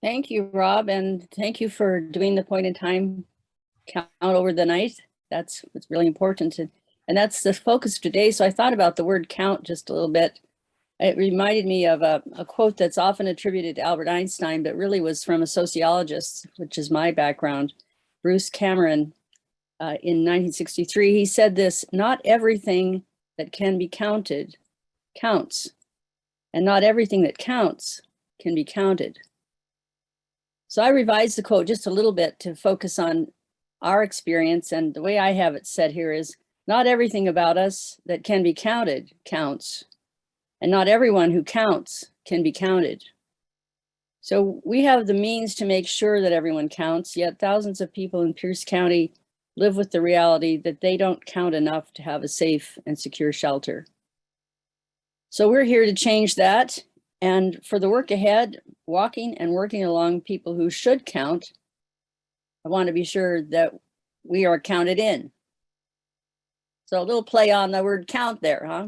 Thank you, Rob, and thank you for doing the point in time count over the night. That's what's really important. And that's the focus today. So I thought about the word count just a little bit. It reminded me of a quote that's often attributed to Albert Einstein, but really was from a sociologist, which is my background, Bruce Cameron, in 1963. He said this: "Not everything that can be counted counts, and not everything that counts can be counted." So I revised the quote just a little bit to focus on our experience. And the way I have it said here is, not everything about us that can be counted counts, and not everyone who counts can be counted. So we have the means to make sure that everyone counts, yet thousands of people in Pierce County live with the reality that they don't count enough to have a safe and secure shelter. So we're here to change that. And for the work ahead, walking and working along people who should count, I want to be sure that we are counted in. So a little play on the word count there, huh?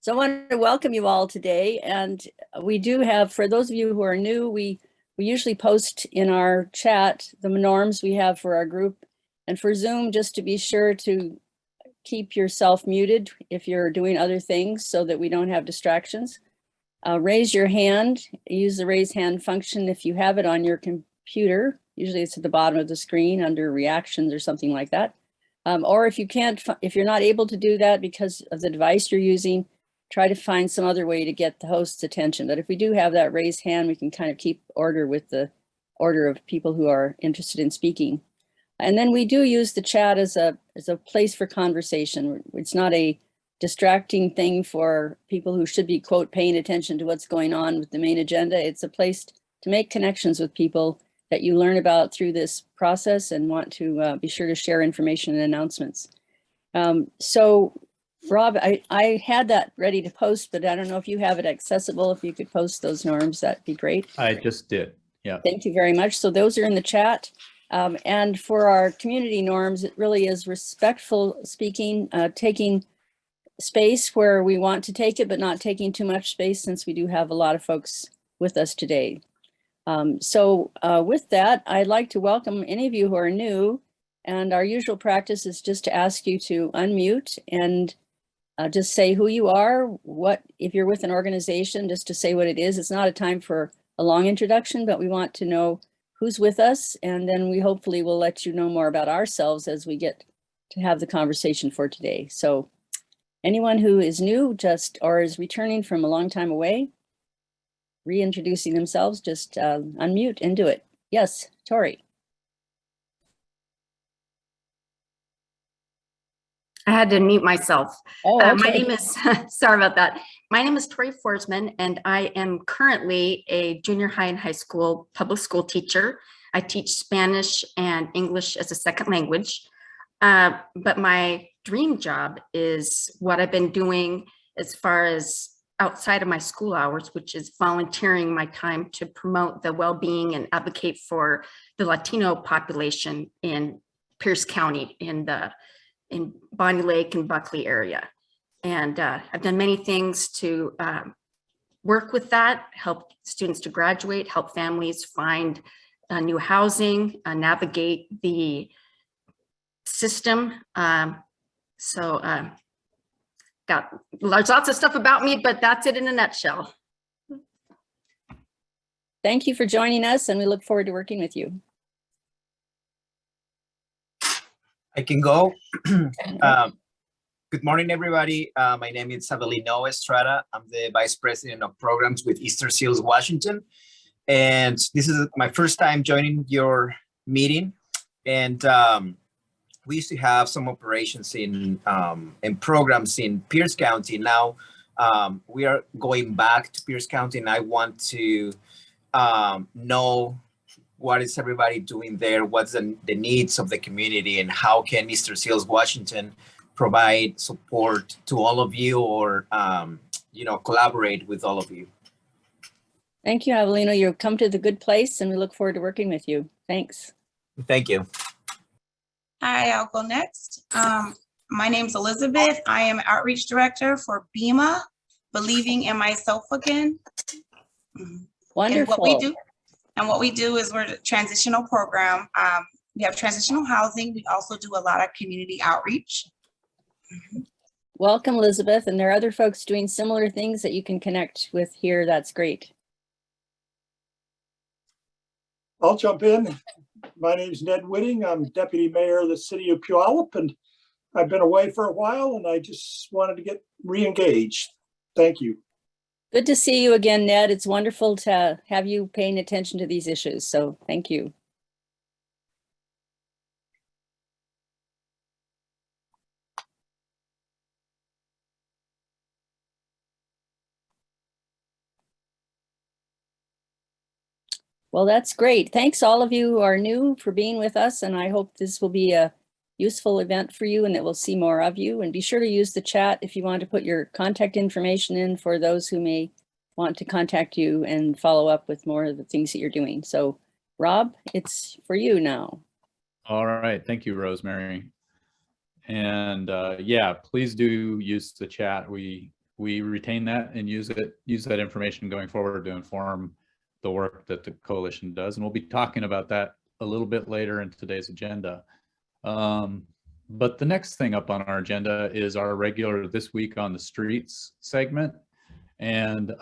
So I want to welcome you all today. And we do have, for those of you who are new, we usually post in our chat the norms we have for our group. And for Zoom, just to be sure to keep yourself muted if you're doing other things so that we don't have distractions. Raise your hand, use the raise hand function if you have it on your computer. Usually it's at the bottom of the screen under reactions or something like that. Or if you can't, if you're not able to do that because of the device you're using, try to find some other way to get the host's attention. But if we do have that raised hand, we can kind of keep order with the order of people who are interested in speaking. And then we do use the chat as a place for conversation. It's not a distracting thing for people who should be, quote, paying attention to what's going on with the main agenda. It's a place to make connections with people that you learn about through this process and want to be sure to share information and announcements. So Rob, I had that ready to post, but I don't know if you have it accessible. If you could post those norms, that'd be great. I just did, yeah. Thank you very much. So those are in the chat. And for our community norms, it really is respectful speaking, taking space where we want to take it, but not taking too much space, since we do have a lot of folks with us today. With that, I'd like to welcome any of you who are new, and our usual practice is just to ask you to unmute and just say who you are, what, if you're with an organization, just to say what it is. It's not a time for a long introduction, but we want to know who's with us, and then we hopefully will let you know more about ourselves as we get to have the conversation for today. So anyone who is new or is returning from a long time away, reintroducing themselves, just unmute and do it. Yes, Tori. I had to mute myself. Oh, okay. My name is, sorry about that. My name is Tori Forsman, and I am currently a junior high and high school public school teacher. I teach Spanish and English as a second language. But my dream job is what I've been doing as far as outside of my school hours, which is volunteering my time to promote the well-being and advocate for the Latino population in Pierce County, in Bonnie Lake and Buckley area. And I've done many things to work with that, help students to graduate, help families find new housing, navigate the system. There's lots of stuff about me, but that's it in a nutshell. Thank you for joining us, and we look forward to working with you. I can go. Good morning, everybody. My name is Avelino Estrada. I'm the Vice President of Programs with Eastern Seals, Washington. And this is my first time joining your meeting. And we used to have some operations in programs in Pierce County. Now we are going back to Pierce County, and I want to know what is everybody doing there, what's the needs of the community, and how can Eastern Seals Washington provide support to all of you, or collaborate with all of you. Thank you, Avelino. You've come to the good place, and we look forward to working with you. Thanks. Thank you. Hi, I'll go next. My name's Elizabeth. I am Outreach Director for BEMA, Believing in Myself Again. Wonderful. And what we do, And what we do is we're a transitional program. We have transitional housing. We also do a lot of community outreach. Welcome, Elizabeth. And there are other folks doing similar things that you can connect with here. That's great. I'll jump in. My name is Ned Whitting. I'm Deputy Mayor of the City of Puyallup, and I've been away for a while, and I just wanted to get re-engaged. Thank you. Good to see you again, Ned. It's wonderful to have you paying attention to these issues. So thank you. Well, that's great. Thanks all of you who are new for being with us. And I hope this will be a useful event for you and that we'll see more of you. And be sure to use the chat if you want to put your contact information in for those who may want to contact you and follow up with more of the things that you're doing. So Rob, it's for you now. All right. Thank you, Rosemary. And yeah, please do use the chat. We retain that and use that information going forward to inform the work that the coalition does. And we'll be talking about that a little bit later in today's agenda. But the next thing up on our agenda is our regular This Week on the Streets segment. And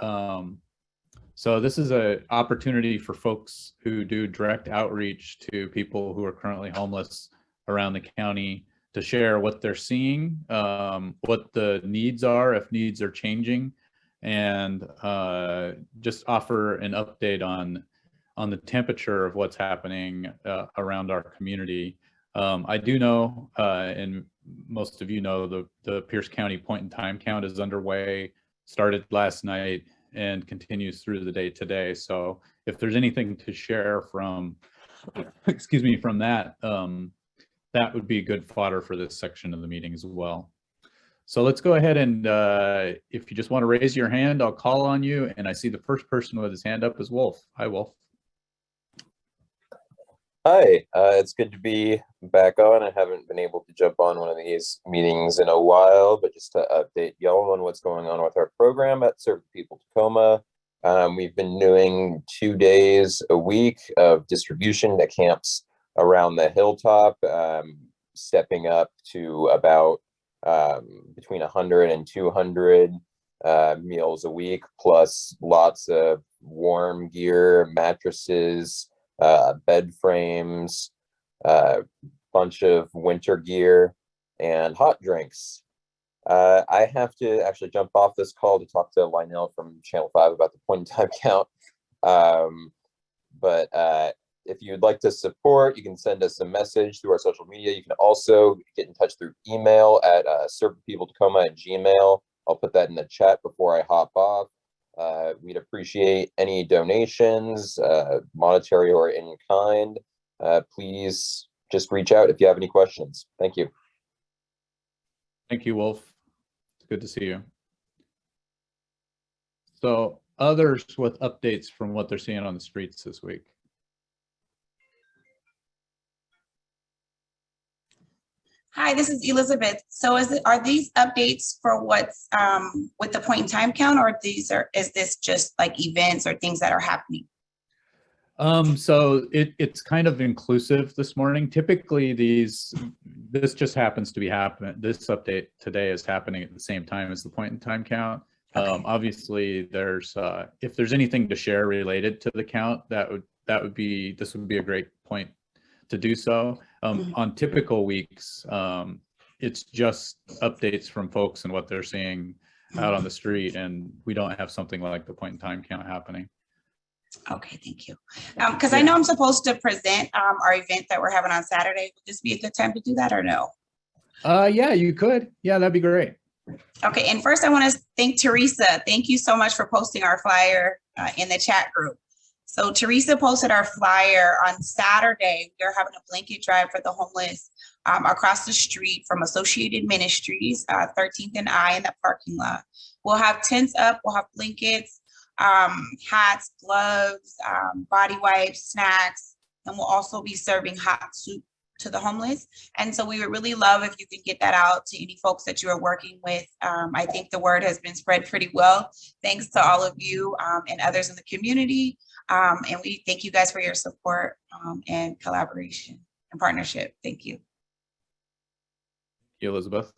so this is an opportunity for folks who do direct outreach to people who are currently homeless around the county to share what they're seeing, what the needs are, if needs are changing, and just offer an update on the temperature of what's happening around our community. I do know, and most of you know, the Pierce County point in time count is underway, started last night and continues through the day today. So if there's anything to share from, excuse me, from that, that would be good fodder for this section of the meeting as well. So let's go ahead and if you just want to raise your hand, I'll call on you. And I see the first person with his hand up is Wolf. Hi, Wolf. Hi, it's good to be back on. I haven't been able to jump on one of these meetings in a while, but just to update y'all on what's going on with our program at City of Tacoma. We've been doing 2 days a week of distribution to camps around the hilltop, stepping up to about between 100 and 200 meals a week, plus lots of warm gear, mattresses, bed frames, bunch of winter gear, and hot drinks. I have to actually jump off this call to talk to Lionel from Channel 5 about the point in time count. But if you'd like to support, you can send us a message through our social media. You can also get in touch through email at servepeopletacoma@gmail.com. I'll put that in the chat before I hop off. We'd appreciate any donations, monetary or in kind. Please just reach out if you have any questions. Thank you. Thank you, Wolf. It's good to see you. So others with updates from what they're seeing on the streets this week. Hi, this is Elizabeth. So are these updates for what's with the point in time count, or is this just like events or things that are happening? So it's kind of inclusive this morning. Typically this just happens to be happening. This update today is happening at the same time as the point in time count. Okay. Obviously there's if there's anything to share related to the count, this would be a great point to do so. On typical weeks, it's just updates from folks and what they're seeing out on the street, and we don't have something like the point in time count happening. Okay, thank you. Because I know I'm supposed to present our event that we're having on Saturday. Would this be a good time to do that or no? Yeah, you could. Yeah, that'd be great. Okay, and first I want to thank Teresa. Thank you so much for posting our flyer in the chat group. So Teresa posted our flyer on Saturday. We're having a blanket drive for the homeless across the street from Associated Ministries, 13th and I in that parking lot. We'll have tents up, we'll have blankets, hats, gloves, body wipes, snacks, and we'll also be serving hot soup to the homeless. And so we would really love if you could get that out to any folks that you are working with. I think the word has been spread pretty well, thanks to all of you and others in the community. And we thank you guys for your support and collaboration and partnership. Thank you. Elizabeth.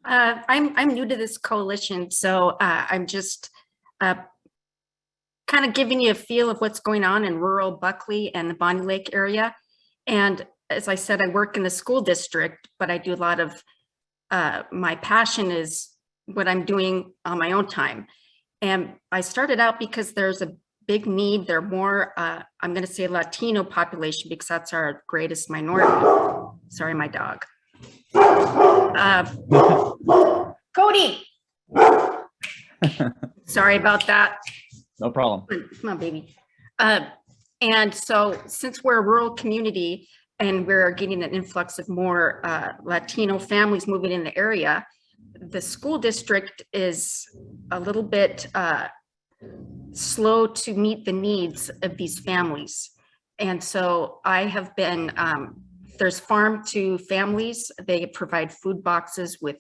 I'm new to this coalition, so I'm just kind of giving you a feel of what's going on in rural Buckley and the Bonnie Lake area. And as I said, I work in the school district, but I do a lot of my passion is what I'm doing on my own time. And I started out because there's a big need. There are more, I'm going to say Latino population because that's our greatest minority. Sorry, my dog. Cody. Sorry about that. No problem. Come on, baby. And so since we're a rural community and we're getting an influx of more Latino families moving in the area, the school district is a little bit slow to meet the needs of these families. And so I have been, there's farm to families. They provide food boxes with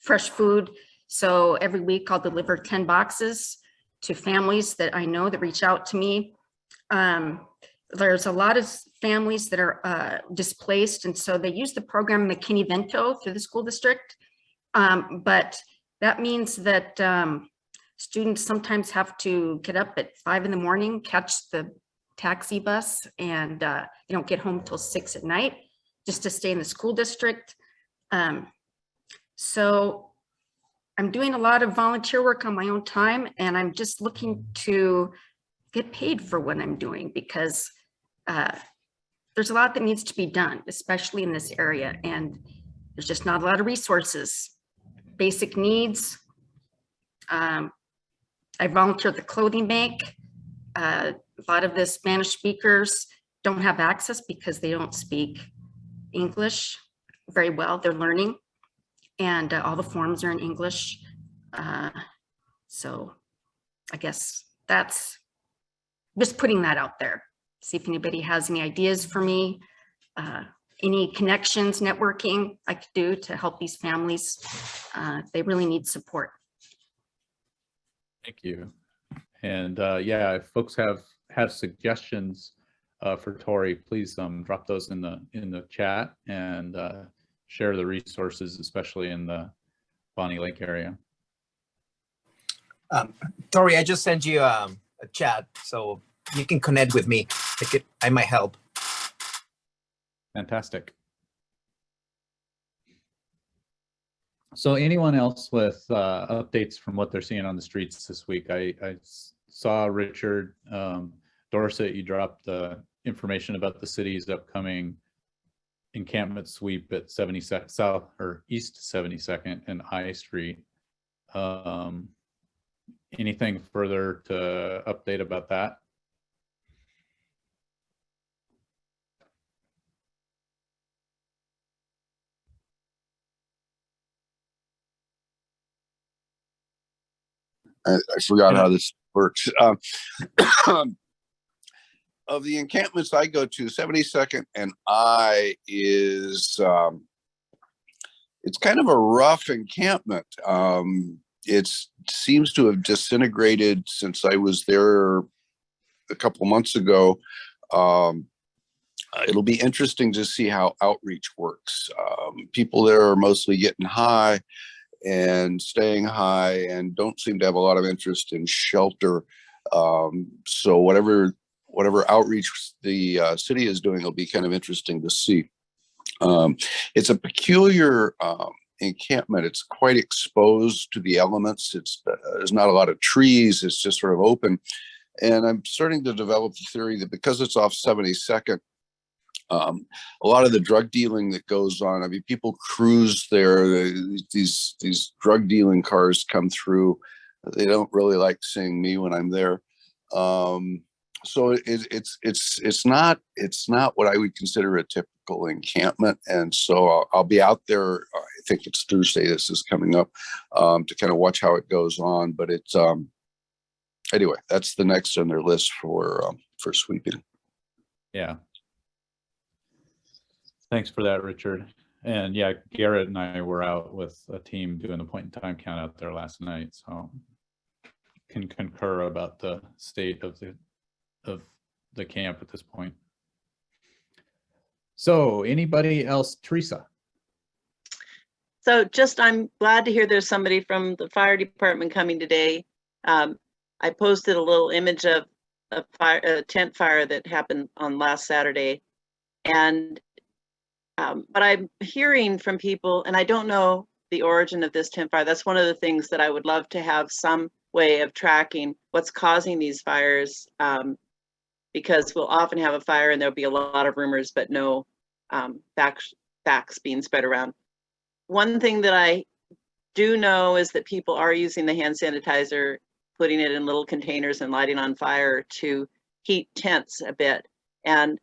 fresh food. So every week I'll deliver 10 boxes to families that I know that reach out to me. There's a lot of families that are displaced. And so they use the program McKinney-Vento through the school district. But that means that students sometimes have to get up at 5 in the morning, catch the taxi bus, and they don't get home till 6 at night just to stay in the school district. So I'm doing a lot of volunteer work on my own time, and I'm just looking to get paid for what I'm doing because there's a lot that needs to be done, especially in this area, and there's just not a lot of resources. Basic needs. I volunteer at the clothing bank. A lot of the Spanish speakers don't have access because they don't speak English very well. They're learning, and all the forms are in English. So I guess that's just putting that out there. See if anybody has any ideas for me, any connections, networking I could do to help these families. They really need support. Thank you. And yeah, if folks have suggestions for Tori, please drop those in the chat and share the resources, especially in the Bonnie Lake area. Tori, I just sent you a chat, so you can connect with me. I might help. Fantastic. So anyone else with updates from what they're seeing on the streets this week? I saw Richard Dorset, you dropped the information about the city's upcoming encampment sweep at 72nd South or East 72nd and I Street. Anything further to update about that? I forgot how this works. Of the encampments I go to, 72nd and I is, it's kind of a rough encampment. It seems to have disintegrated since I was there a couple months ago. It'll be interesting to see how outreach works. People there are mostly getting high and staying high and don't seem to have a lot of interest in shelter. So whatever outreach the city is doing will be kind of interesting to see. It's a peculiar encampment. It's quite exposed to the elements. There's not a lot of trees. It's just sort of open. And I'm starting to develop the theory that because it's off 72nd, a lot of the drug dealing that goes on, I mean, people cruise there, these drug dealing cars come through. They don't really like seeing me when I'm there. So it's not what I would consider a typical encampment. And so I'll be out there. I think it's Thursday. This is coming up to kind of watch how it goes on. But it's anyway, that's the next on their list for sweeping. Yeah. Thanks for that, Richard. And yeah, Garrett and I were out with a team doing the point in time count out there last night, so can concur about the state of the camp at this point. So anybody else? Teresa? So just, I'm glad to hear there's somebody from the fire department coming today. I posted a little image of a tent fire that happened on last Saturday. And, but I'm hearing from people, and I don't know the origin of this tent fire. That's one of the things that I would love to have some way of tracking what's causing these fires. Because we'll often have a fire and there'll be a lot of rumors, but no facts being spread around. One thing that I do know is that people are using the hand sanitizer, putting it in little containers and lighting on fire to heat tents a bit. And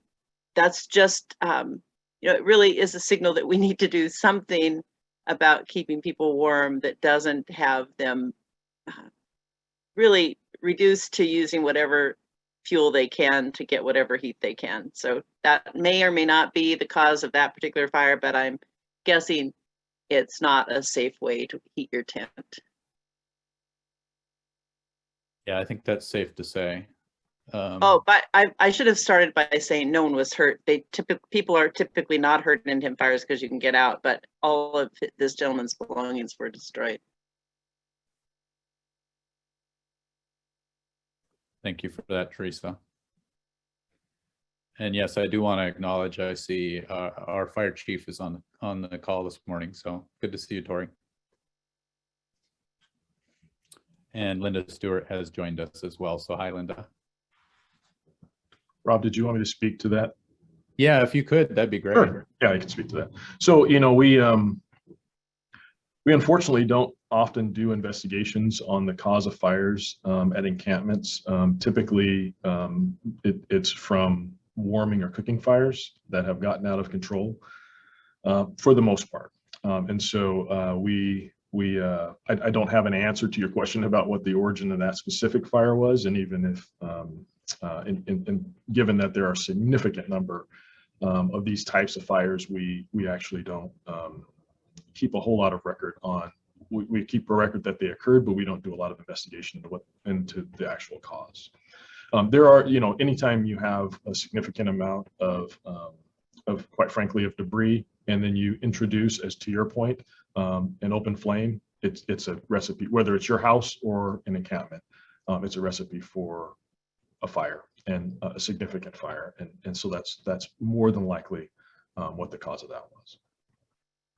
that's just, it really is a signal that we need to do something about keeping people warm that doesn't have them really reduced to using whatever fuel they can to get whatever heat they can. So that may or may not be the cause of that particular fire, but I'm guessing it's not a safe way to heat your tent. Yeah, I think that's safe to say. Oh, but I should have started by saying no one was hurt. People are typically not hurt in tent fires because you can get out, but all of this gentleman's belongings were destroyed. Thank you for that, Teresa. And yes, I do want to acknowledge, I see our fire chief is on the call this morning, so good to see you, Tori. And Linda Stewart has joined us as well, so hi, Linda. Rob, did you want me to speak to that? Yeah, if you could, that'd be great. Sure. Yeah, I can speak to that. So, we unfortunately don't often do investigations on the cause of fires at encampments. Typically, it's from warming or cooking fires that have gotten out of control for the most part. And so I don't have an answer to your question about what the origin of that specific fire was. And even if, given that there are a significant number of these types of fires, we actually don't keep a whole lot of record on. We keep a record that they occurred, but we don't do a lot of investigation into the actual cause. There are, anytime you have a significant amount of quite frankly, of debris, and then you introduce, as to your point, an open flame, it's a recipe, whether it's your house or an encampment, it's a recipe for a fire, and a significant fire. And so that's more than likely what the cause of that was.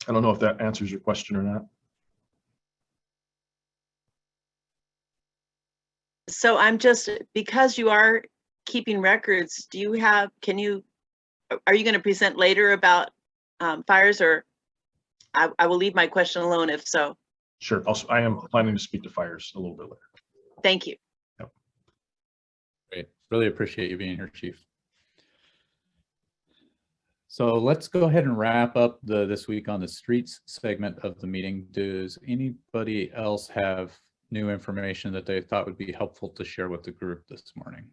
I don't know if that answers your question or not. So I'm just, because you are keeping records, are you going to present later about fires, or I will leave my question alone if so. Sure. Also, I am planning to speak to fires a little bit later. Thank you. Yep. Great. Really appreciate you being here, Chief. So let's go ahead and wrap up the This Week on the Streets segment of the meeting. Does anybody else have new information that they thought would be helpful to share with the group this morning?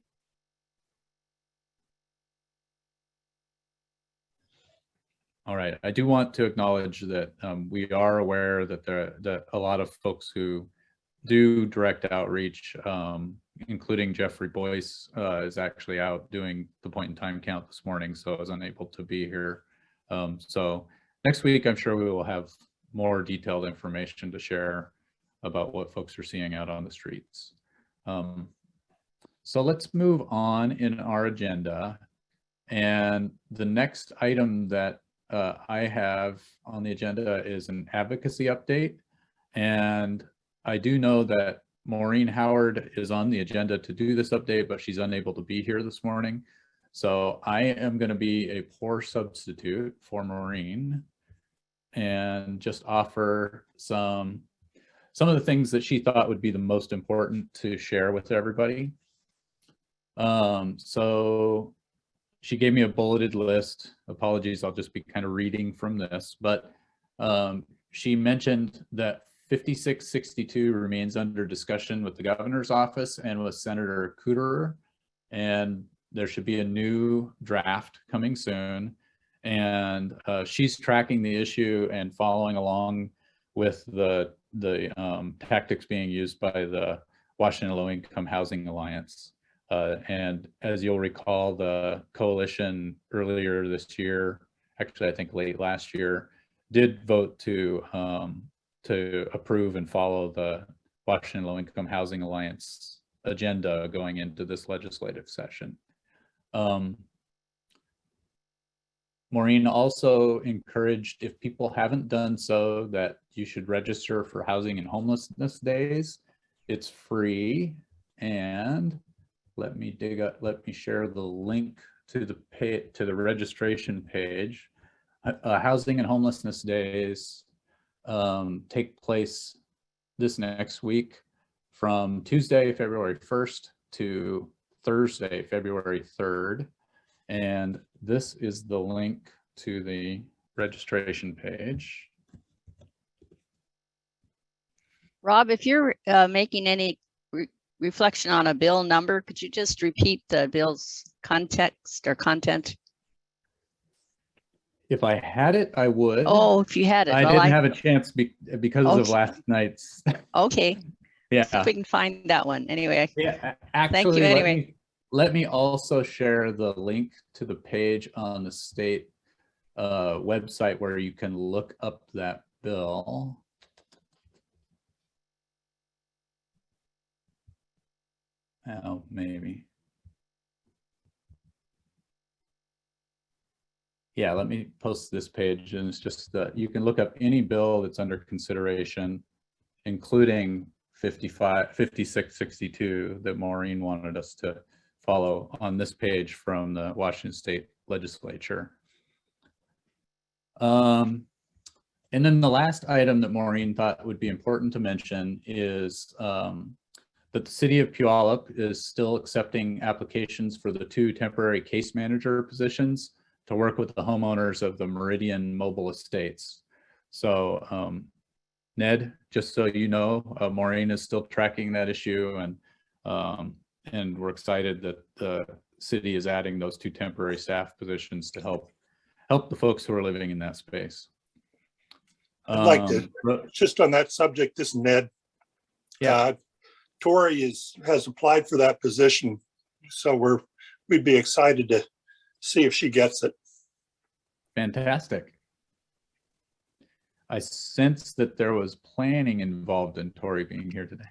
All right, I do want to acknowledge that we are aware that a lot of folks who do direct outreach, including Jeffrey Boyce, is actually out doing the point in time count this morning, so I was unable to be here. So next week, I'm sure we will have more detailed information to share about what folks are seeing out on the streets. So let's move on in our agenda. And the next item that I have on the agenda is an advocacy update. And I do know that Maureen Howard is on the agenda to do this update, but she's unable to be here this morning. So I am going to be a poor substitute for Maureen and just offer some of the things that she thought would be the most important to share with everybody. So she gave me a bulleted list. Apologies, I'll just be kind of reading from this, but she mentioned that 5662 remains under discussion with the governor's office and with Senator Cooterer. And there should be a new draft coming soon. And she's tracking the issue and following along with the tactics being used by the Washington Low Income Housing Alliance. And as you'll recall, the coalition earlier this year, actually I think late last year, did vote to approve and follow the Washington Low Income Housing Alliance agenda going into this legislative session. Maureen also encouraged, if people haven't done so, that you should register for Housing and Homelessness Days. It's free, and let me share the link to the registration page. Housing and Homelessness Days take place this next week from Tuesday, February 1st to Thursday, February 3rd. And this is the link to the registration page. Rob, if you're making any reflection on a bill number, could you just repeat the bill's context or content? If I had it, I would. Oh, if you had it. I well, didn't have a chance because of Okay. last night's. Okay. Yeah. See if we can find that one. Anyway. Yeah. Thank Actually, you anyway. let me also share the link to the page on the state website where you can look up that bill. Oh, maybe. Yeah, let me post this page, and it's just that you can look up any bill that's under consideration, including 5662 that Maureen wanted us to follow on this page from the Washington State Legislature. And then the last item that Maureen thought would be important to mention is that the City of Puyallup is still accepting applications for the 2 temporary case manager positions to work with the homeowners of the Meridian Mobile Estates. So Ned, just so you know, Maureen is still tracking that issue, and we're excited that the city is adding those 2 temporary staff positions to help the folks who are living in that space. I'd like to, just on that subject, this is Ned. Yeah. Tori has applied for that position, so we'd be excited to see if she gets it. Fantastic. I sense that there was planning involved in Tori being here today.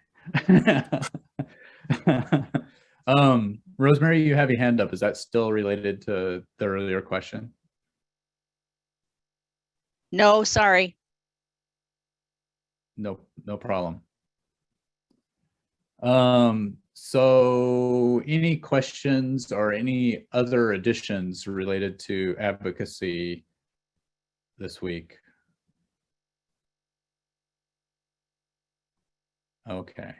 Rosemary, you have your hand up. Is that still related to the earlier question? No, sorry. No problem. So any questions or any other additions related to advocacy this week? Okay.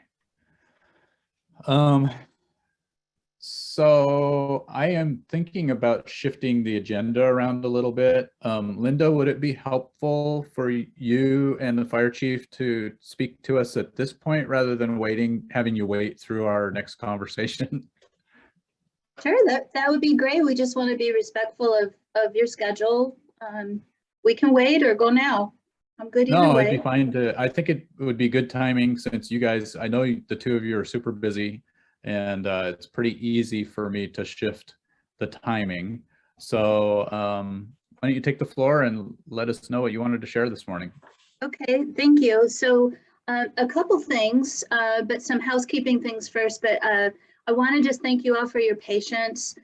So I am thinking about shifting the agenda around a little bit. Linda, would it be helpful for you and the fire chief to speak to us at this point rather than having you wait through our next conversation? Sure, that would be great. We just want to be respectful of your schedule. We can wait or go now. I'm good either No, way. it'd be fine to, I think it would be good timing since you guys, I know the 2 of you are super busy, and it's pretty easy for me to shift the timing. So why don't you take the floor and let us know what you wanted to share this morning. Okay, thank you. So a couple things, but some housekeeping things first. But I want to just thank you all for your patience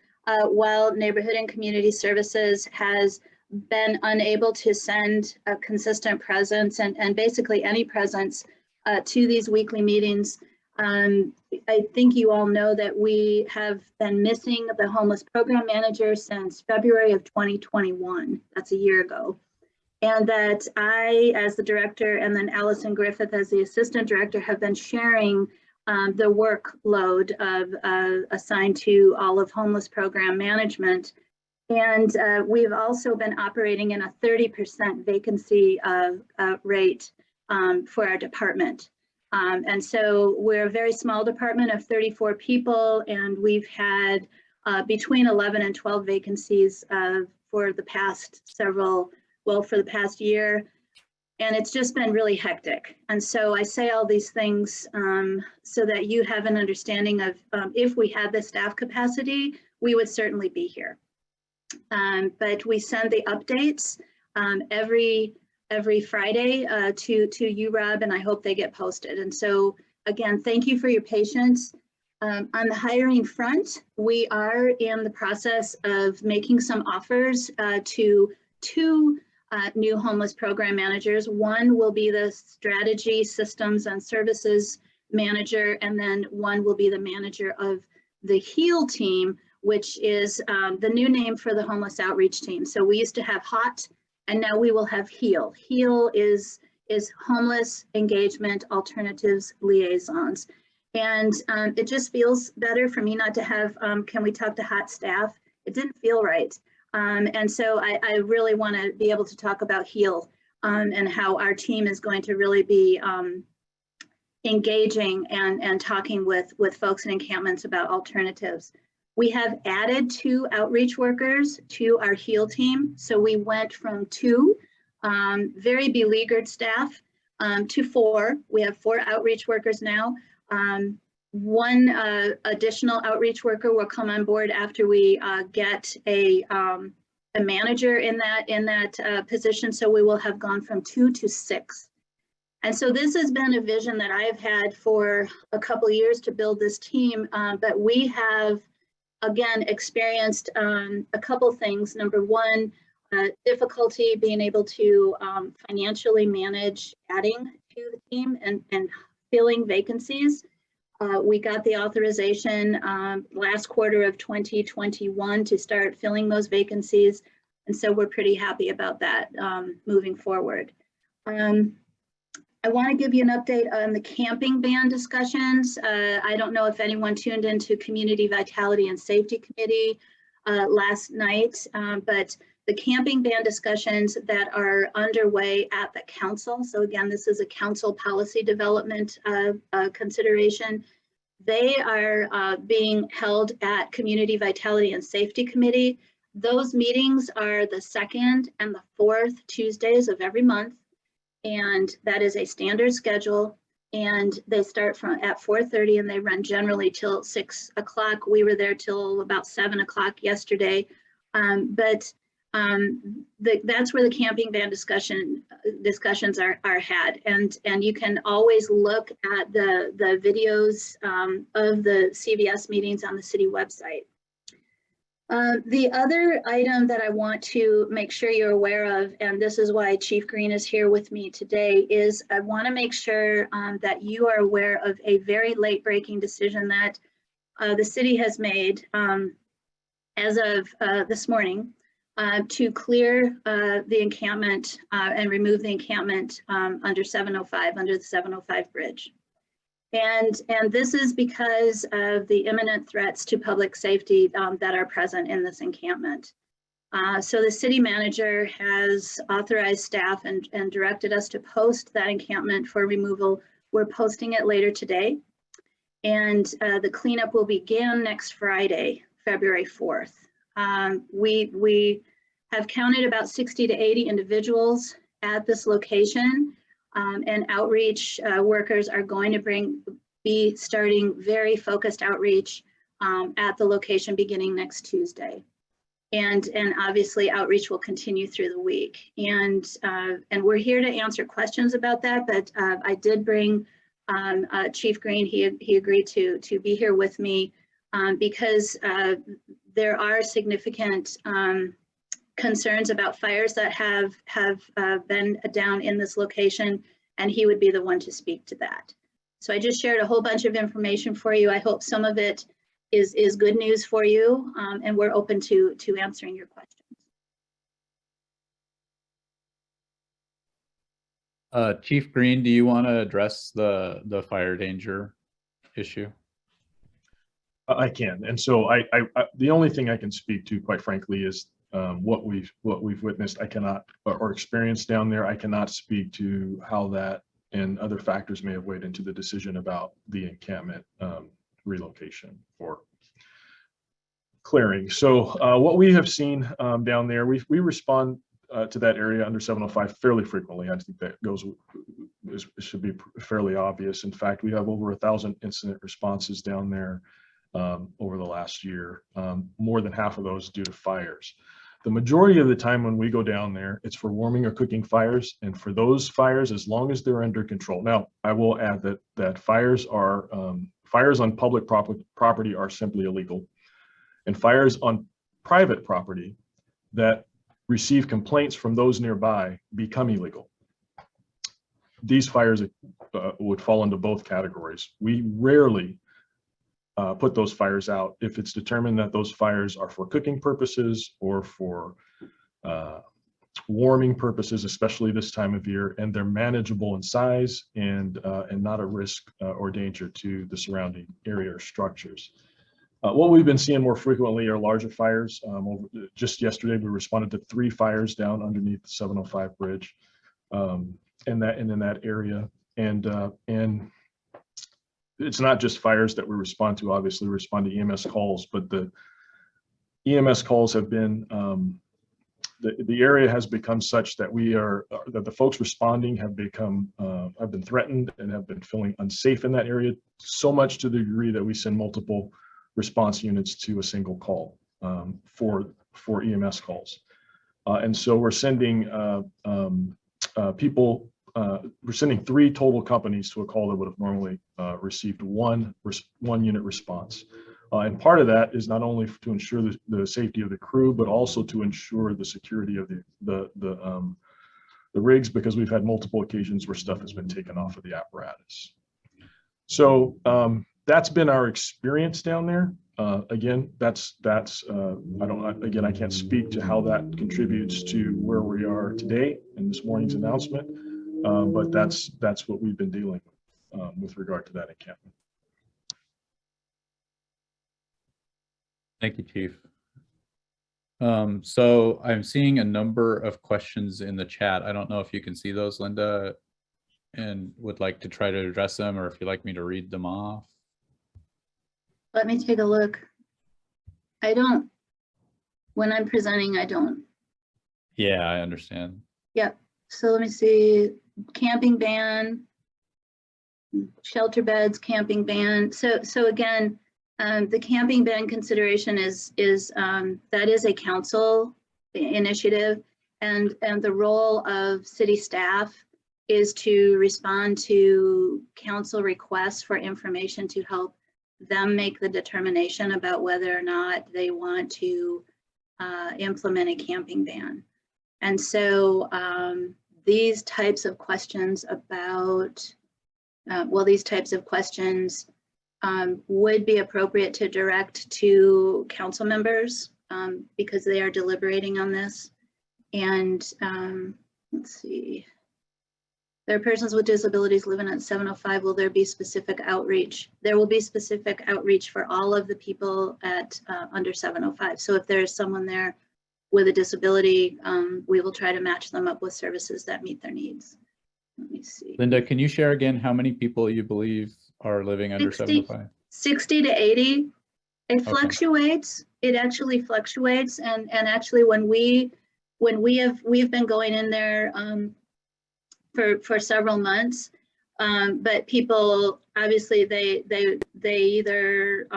while Neighborhood and Community Services has been unable to send a consistent presence and basically any presence to these weekly meetings. I think you all know that we have been missing the homeless program manager since February of 2021. That's a year ago. And that I, as the director, and then Allison Griffith as the assistant director, have been sharing the workload assigned to all of homeless program management. And we've also been operating in a 30% vacancy rate for our department. And so we're a very small department of 34 people, and we've had between 11 and 12 vacancies for the past for the past year. And it's just been really hectic. And so I say all these things so that you have an understanding of if we had the staff capacity, we would certainly be here. But we send the updates every Friday to you, Rob, and I hope they get posted. And so again, thank you for your patience. On the hiring front, we are in the process of making some offers to two new homeless program managers. One will be the strategy, systems, and services manager, and then one will be the manager of the HEAL team, which is the new name for the homeless outreach team. So we used to have HOT, and now we will have HEAL. HEAL is Homeless Engagement Alternatives Liaisons. And it just feels better for me not to have, can we talk to HOT staff? It didn't feel right. And so I really want to be able to talk about HEAL and how our team is going to really be engaging and talking with folks in encampments about alternatives. We have added 2 outreach workers to our HEAL team. So we went from 2 very beleaguered staff to 4. We have 4 outreach workers now. One additional outreach worker will come on board after we get a manager in that position. So we will have gone from 2 to 6. And so this has been a vision that I have had for a couple of years to build this team, but we have, again, experienced a couple things. Number one, difficulty being able to financially manage adding to the team and filling vacancies. We got the authorization last quarter of 2021 to start filling those vacancies. And so we're pretty happy about that moving forward. I want to give you an update on the camping ban discussions. I don't know if anyone tuned into Community Vitality and Safety Committee last night, but the camping ban discussions that are underway at the council. So again, this is a council policy development consideration. They are being held at Community Vitality and Safety Committee. Those meetings are the 2nd and the 4th Tuesdays of every month. And that is a standard schedule. And they start at 4:30 and they run generally till 6 o'clock. We were there till about 7 o'clock yesterday. That's where the camping ban discussions are had, and you can always look at the videos of the CVS meetings on the city website. The other item that I want to make sure you're aware of, and this is why Chief Green is here with me today, is I want to make sure that you are aware of a very late-breaking decision that the city has made as of this morning. To clear the encampment and remove the encampment under the 705 bridge. And this is because of the imminent threats to public safety that are present in this encampment. So the city manager has authorized staff and directed us to post that encampment for removal. We're posting it later today. And the cleanup will begin next Friday, February 4th. We have counted about 60 to 80 individuals at this location, and outreach workers are going to be starting very focused outreach at the location beginning next Tuesday. And obviously outreach will continue through the week. And we're here to answer questions about that, but I did bring Chief Green. He agreed to be here with me because there are significant concerns about fires that have been down in this location, and he would be the one to speak to that. So I just shared a whole bunch of information for you. I hope some of it is good news for you, and we're open to answering your questions. Chief Green, do you want to address the fire danger issue? I can. And so the only thing I can speak to, quite frankly, is what we've witnessed. I cannot, or experienced down there. I cannot speak to how that and other factors may have weighed into the decision about the encampment relocation. clearing. So what we have seen down there, we respond to that area under 705 fairly frequently. I think that should be fairly obvious. In fact, we have over 1,000 incident responses down there over the last year, more than half of those due to fires. The majority of the time when we go down there, it's for warming or cooking fires. And for those fires, as long as they're under control. Now, I will add that fires on public property are simply illegal. And fires on private property that receive complaints from those nearby become illegal. These fires would fall into both categories. We rarely put those fires out if it's determined that those fires are for cooking purposes or for warming purposes, especially this time of year, and they're manageable in size and not a risk or danger to the surrounding area or structures. What we've been seeing more frequently are larger fires. Just yesterday, we responded to 3 fires down underneath the 705 bridge in that area. And it's not just fires that we respond to. Obviously, we respond to EMS calls, but the EMS calls have been, the area has become such that that the folks responding have been threatened and have been feeling unsafe in that area, so much to the degree that we send multiple response units to a single call for EMS calls. And so we're sending we're sending 3 total companies to a call that would have normally received one unit response. And part of that is not only to ensure the safety of the crew, but also to ensure the security of the rigs, because we've had multiple occasions where stuff has been taken off of the apparatus. So that's been our experience down there. Again, I can't speak to how that contributes to where we are today in this morning's announcement, but that's what we've been dealing with regard to that encampment. Thank you, Chief. So I'm seeing a number of questions in the chat. I don't know if you can see those, Linda, and would like to try to address them, or if you'd like me to read them off. Let me take a look. When I'm presenting, I don't. Yeah, I understand. Yep. So let me see, camping ban, shelter beds, camping ban. So again, the camping ban consideration is that is a council initiative, and the role of city staff is to respond to council requests for information to help them make the determination about whether or not they want to implement a camping ban. And so these types of questions about, would be appropriate to direct to council members because they are deliberating on this. And let's see. There are persons with disabilities living at 705. Will there be specific outreach? There will be specific outreach for all of the people at under 705. So if there's someone there with a disability, we will try to match them up with services that meet their needs. Let me see. Linda, can you share again how many people you believe are living under 705? 60 to 80. It fluctuates. It actually fluctuates. And actually we've been going in there for several months, but people obviously they either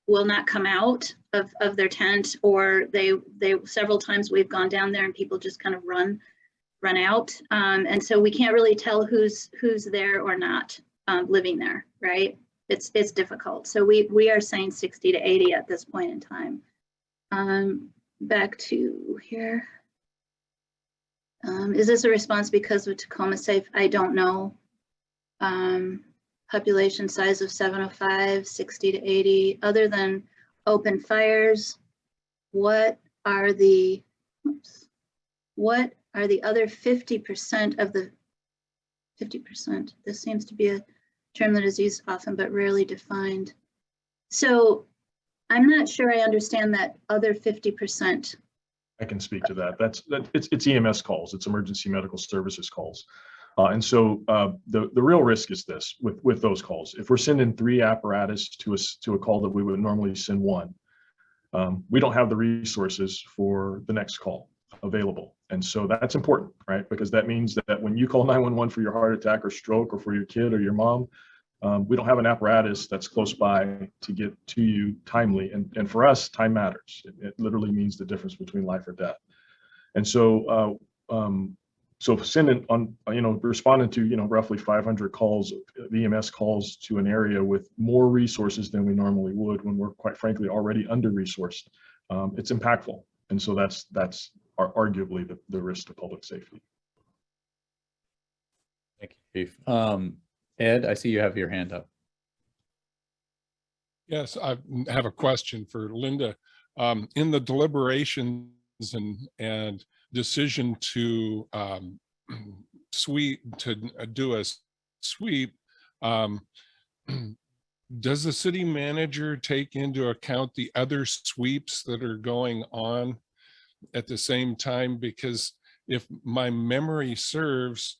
will not come out of their tent, or they several times we've gone down there and people just kind of run out, and so we can't really tell who's there or not living there, right? It's difficult. So we are saying 60 to 80 at this point in time. Back to here. Is this a response because of Tacoma Safe? I don't know. Population size of 705, 60 to 80. Other than open fires, what are the other 50% of the 50%? This seems to be a term that is used often but rarely defined. So I'm not sure I understand that other 50%. I can speak to that. It's EMS calls. It's emergency medical services calls. And so the real risk is this with those calls. If we're sending 3 apparatus to a call that we would normally send 1, we don't have the resources for the next call available. And so that's important, right? Because that means that when you call 911 for your heart attack or stroke or for your kid or your mom, we don't have an apparatus that's close by to get to you timely. And for us, time matters. It literally means the difference between life or death. And so, so sending on, responding to, roughly 500 calls, EMS calls to an area with more resources than we normally would when we're quite frankly already under-resourced, it's impactful. And so that's arguably the risk to public safety. Thank you, Chief. Ed, I see you have your hand up. Yes, I have a question for Linda. In the deliberations and decision to do a sweep, does the city manager take into account the other sweeps that are going on at the same time? Because if my memory serves,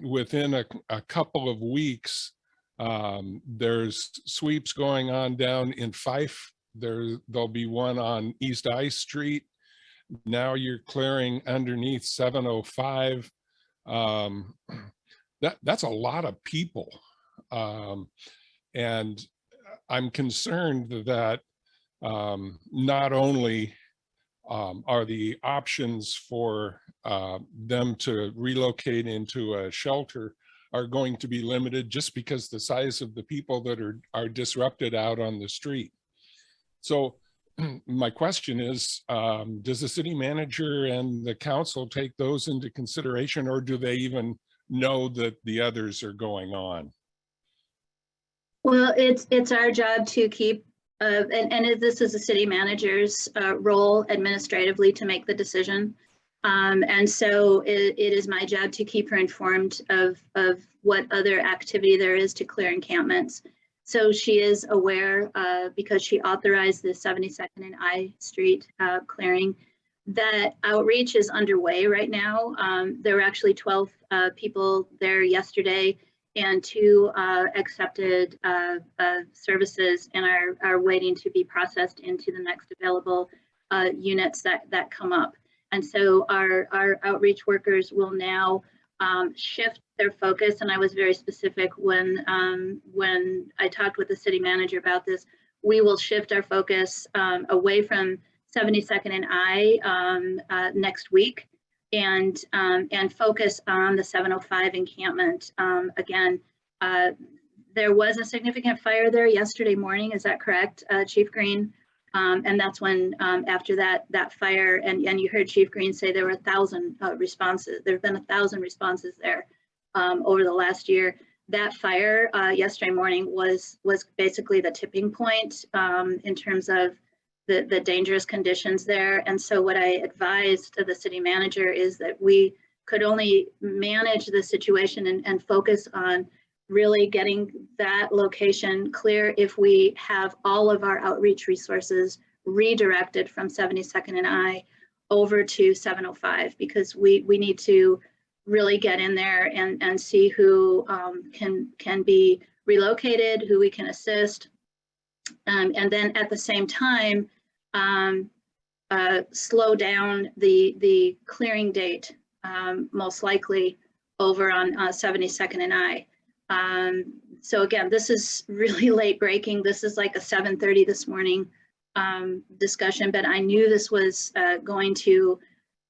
within a couple of weeks, there's sweeps going on down in Fife. There'll be one on East I Street. Now you're clearing underneath 705. That's a lot of people. And I'm concerned that not only are the options for them to relocate into a shelter are going to be limited just because the size of the people that are disrupted out on the street. So my question is, does the city manager and the council take those into consideration, or do they even know that the others are going on? Well, it's our job to keep, and this is the city manager's role administratively to make the decision. And so it is my job to keep her informed of what other activity there is to clear encampments. So she is aware, because she authorized the 72nd and I Street clearing, that outreach is underway right now. There were actually 12 people there yesterday, and 2 accepted services and are waiting to be processed into the next available units that come up. And so our outreach workers will now shift their focus. And I was very specific when I talked with the city manager about this. We will shift our focus away from 72nd and I next week, and focus on the 705 encampment. Again, there was a significant fire there yesterday morning. Is that correct, Chief Green? And that's when, after that fire, and you heard Chief Green say there were 1,000 responses. There have been 1,000 responses there over the last year. That fire yesterday morning was basically the tipping point in terms of the dangerous conditions there. And so what I advised to the city manager is that we could only manage the situation and focus on really getting that location clear if we have all of our outreach resources redirected from 72nd and I over to 705, because we need to really get in there and see who can be relocated, who we can assist, and then at the same time slow down the clearing date, most likely over on 72nd and I. So again, this is really late breaking. This is like a 7:30 this morning discussion, but I knew this was going to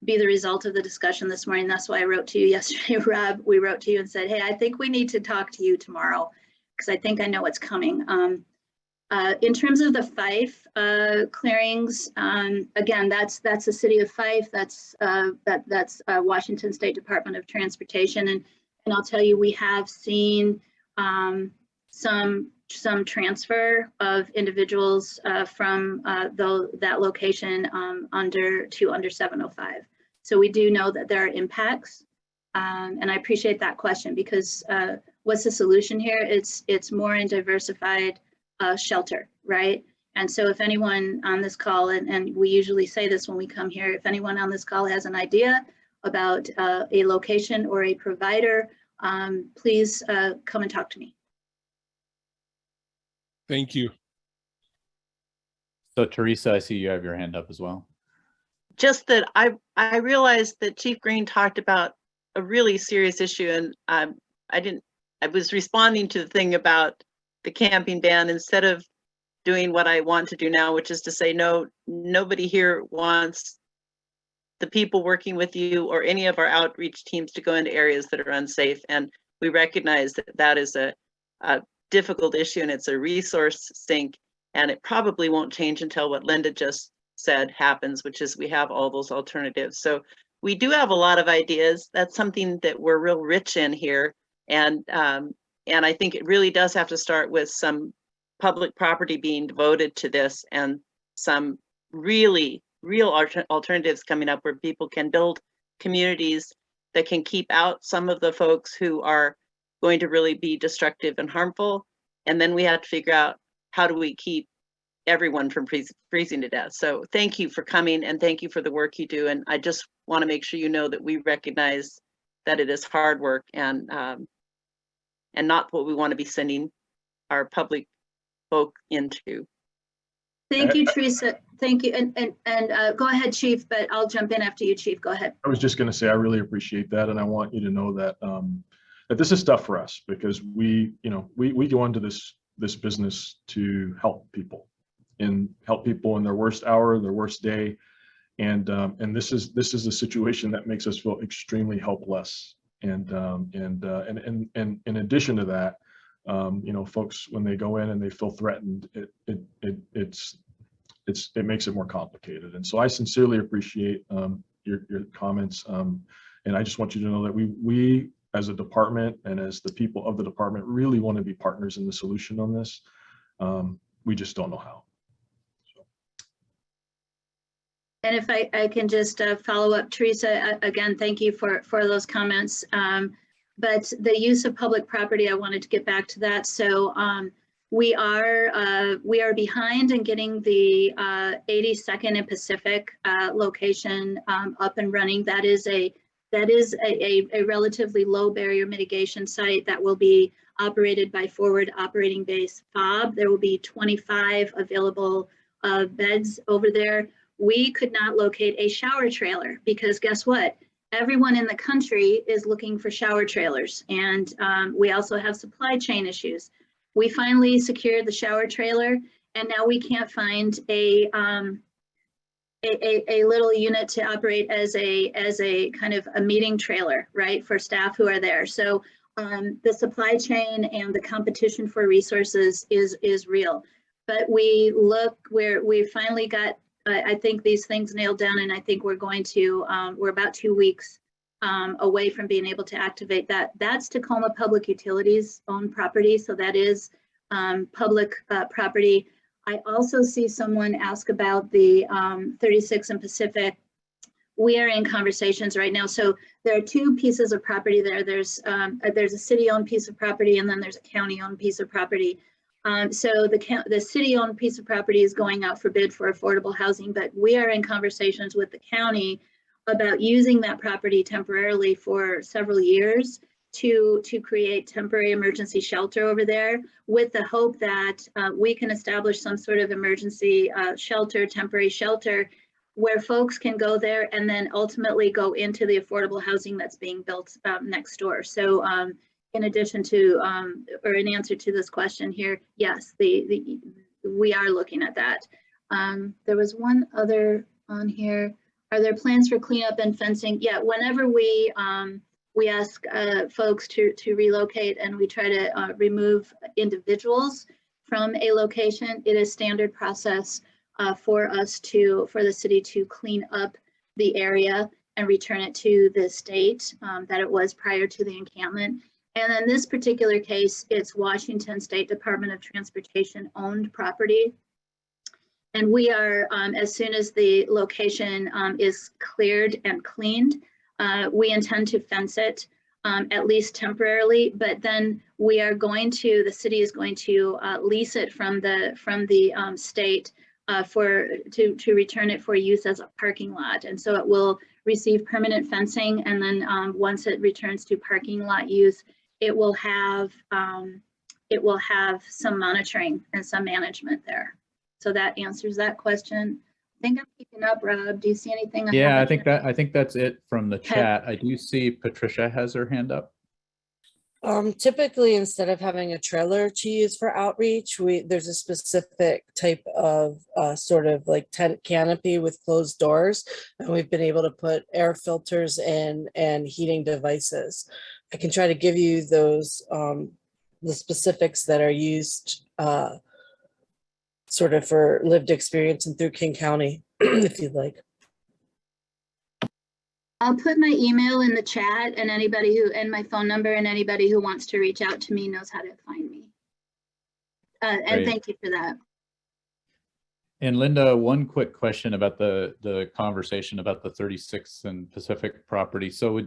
be the result of the discussion this morning. That's why I wrote to you yesterday, Rob. We wrote to you and said, hey, I think we need to talk to you tomorrow, because I think I know what's coming. In terms of the Fife clearings, again, that's the city of Fife. That's Washington State Department of Transportation, and I'll tell you, we have seen some transfer of individuals from that location under 705. So we do know that there are impacts, and I appreciate that question, because what's the solution here? It's more in diversified shelter, right? And so if anyone on this call, and we usually say this when we come here, if anyone on this call has an idea about a location or a provider, please come and talk to me. Thank you. So Teresa, I see you have your hand up as well. Just that I realized that Chief Green talked about a really serious issue, and I was responding to the thing about the camping ban instead of doing what I want to do now, which is to say, no, nobody here wants the people working with you or any of our outreach teams to go into areas that are unsafe. And we recognize that that is a difficult issue, and it's a resource sink, and it probably won't change until what Linda just said happens, which is we have all those alternatives. So we do have a lot of ideas. That's something that we're real rich in here. And I think it really does have to start with some public property being devoted to this, and some real alternatives coming up where people can build communities that can keep out some of the folks who are going to really be destructive and harmful. And then we have to figure out, how do we keep everyone from freezing to death? So thank you for coming, and thank you for the work you do. And I just want to make sure you know that we recognize that it is hard work, and not what we want to be sending our public folk into. Thank you, Teresa. Thank you. And go ahead, Chief, but I'll jump in after you, Chief. Go ahead. I was just going to say, I really appreciate that. And I want you to know that, that this is tough for us, because we go into this business to help people in their worst hour, their worst day. And this is a situation that makes us feel extremely helpless. And in addition to that, folks, when they go in and they feel threatened, it makes it more complicated. And so I sincerely appreciate your comments. And I just want you to know that we as a department and as the people of the department really want to be partners in the solution on this. We just don't know how. And if I can just follow up, Teresa, again, thank you for those comments. But the use of public property, I wanted to get back to that. So we are behind in getting the 82nd and Pacific location up and running. That is a relatively low barrier mitigation site that will be operated by Forward Operating Base FOB. There will be 25 available beds over there. We could not locate a shower trailer because guess what? Everyone in the country is looking for shower trailers, and we also have supply chain issues. We finally secured the shower trailer, and now we can't find a little unit to operate as a kind of a meeting trailer, right, for staff who are there. So the supply chain and the competition for resources is real. But we finally got, I think, these things nailed down, and I think we're going to, we're about 2 weeks away from being able to activate that. That's Tacoma Public Utilities owned property, so that is public property. I also see someone ask about the 36 and Pacific. We are in conversations right now. So there are 2 pieces of property there. There's a city-owned piece of property, and then there's a county-owned piece of property. So the city-owned piece of property is going out for bid for affordable housing, but we are in conversations with the county about using that property temporarily for several years to create temporary emergency shelter over there, with the hope that we can establish some sort of emergency shelter, temporary shelter, where folks can go there and then ultimately go into the affordable housing that's being built next door. So in addition to, or in answer to this question here, yes, we are looking at that. There was one other on here. Are there plans for cleanup and fencing? Yeah, whenever we ask folks to relocate and we try to remove individuals from a location, it is standard process for the city to clean up the area and return it to the state that it was prior to the encampment. And in this particular case, it's Washington State Department of Transportation owned property. And we are, as soon as the location is cleared and cleaned, we intend to fence it, at least temporarily, but then we are going to, the city is going to lease it from the state to return it for use as a parking lot. And so it will receive permanent fencing, and then once it returns to parking lot use, it will have some monitoring and some management there. So that answers that question. I think I'm keeping up, Rob. Do you see anything? Yeah, haven't I think that's it from the Okay. chat. I do see Patricia has her hand up. Typically, instead of having a trailer to use for outreach, there's a specific type of sort of like tent canopy with closed doors, and we've been able to put air filters in and heating devices. I can try to give you those the specifics that are used sort of for lived experience and through King County, if you'd like. I'll put my email in the chat, and and my phone number, and anybody who wants to reach out to me knows how to find me. And Great. thank you for that. And Linda, one quick question about the conversation about the 36th and Pacific property. So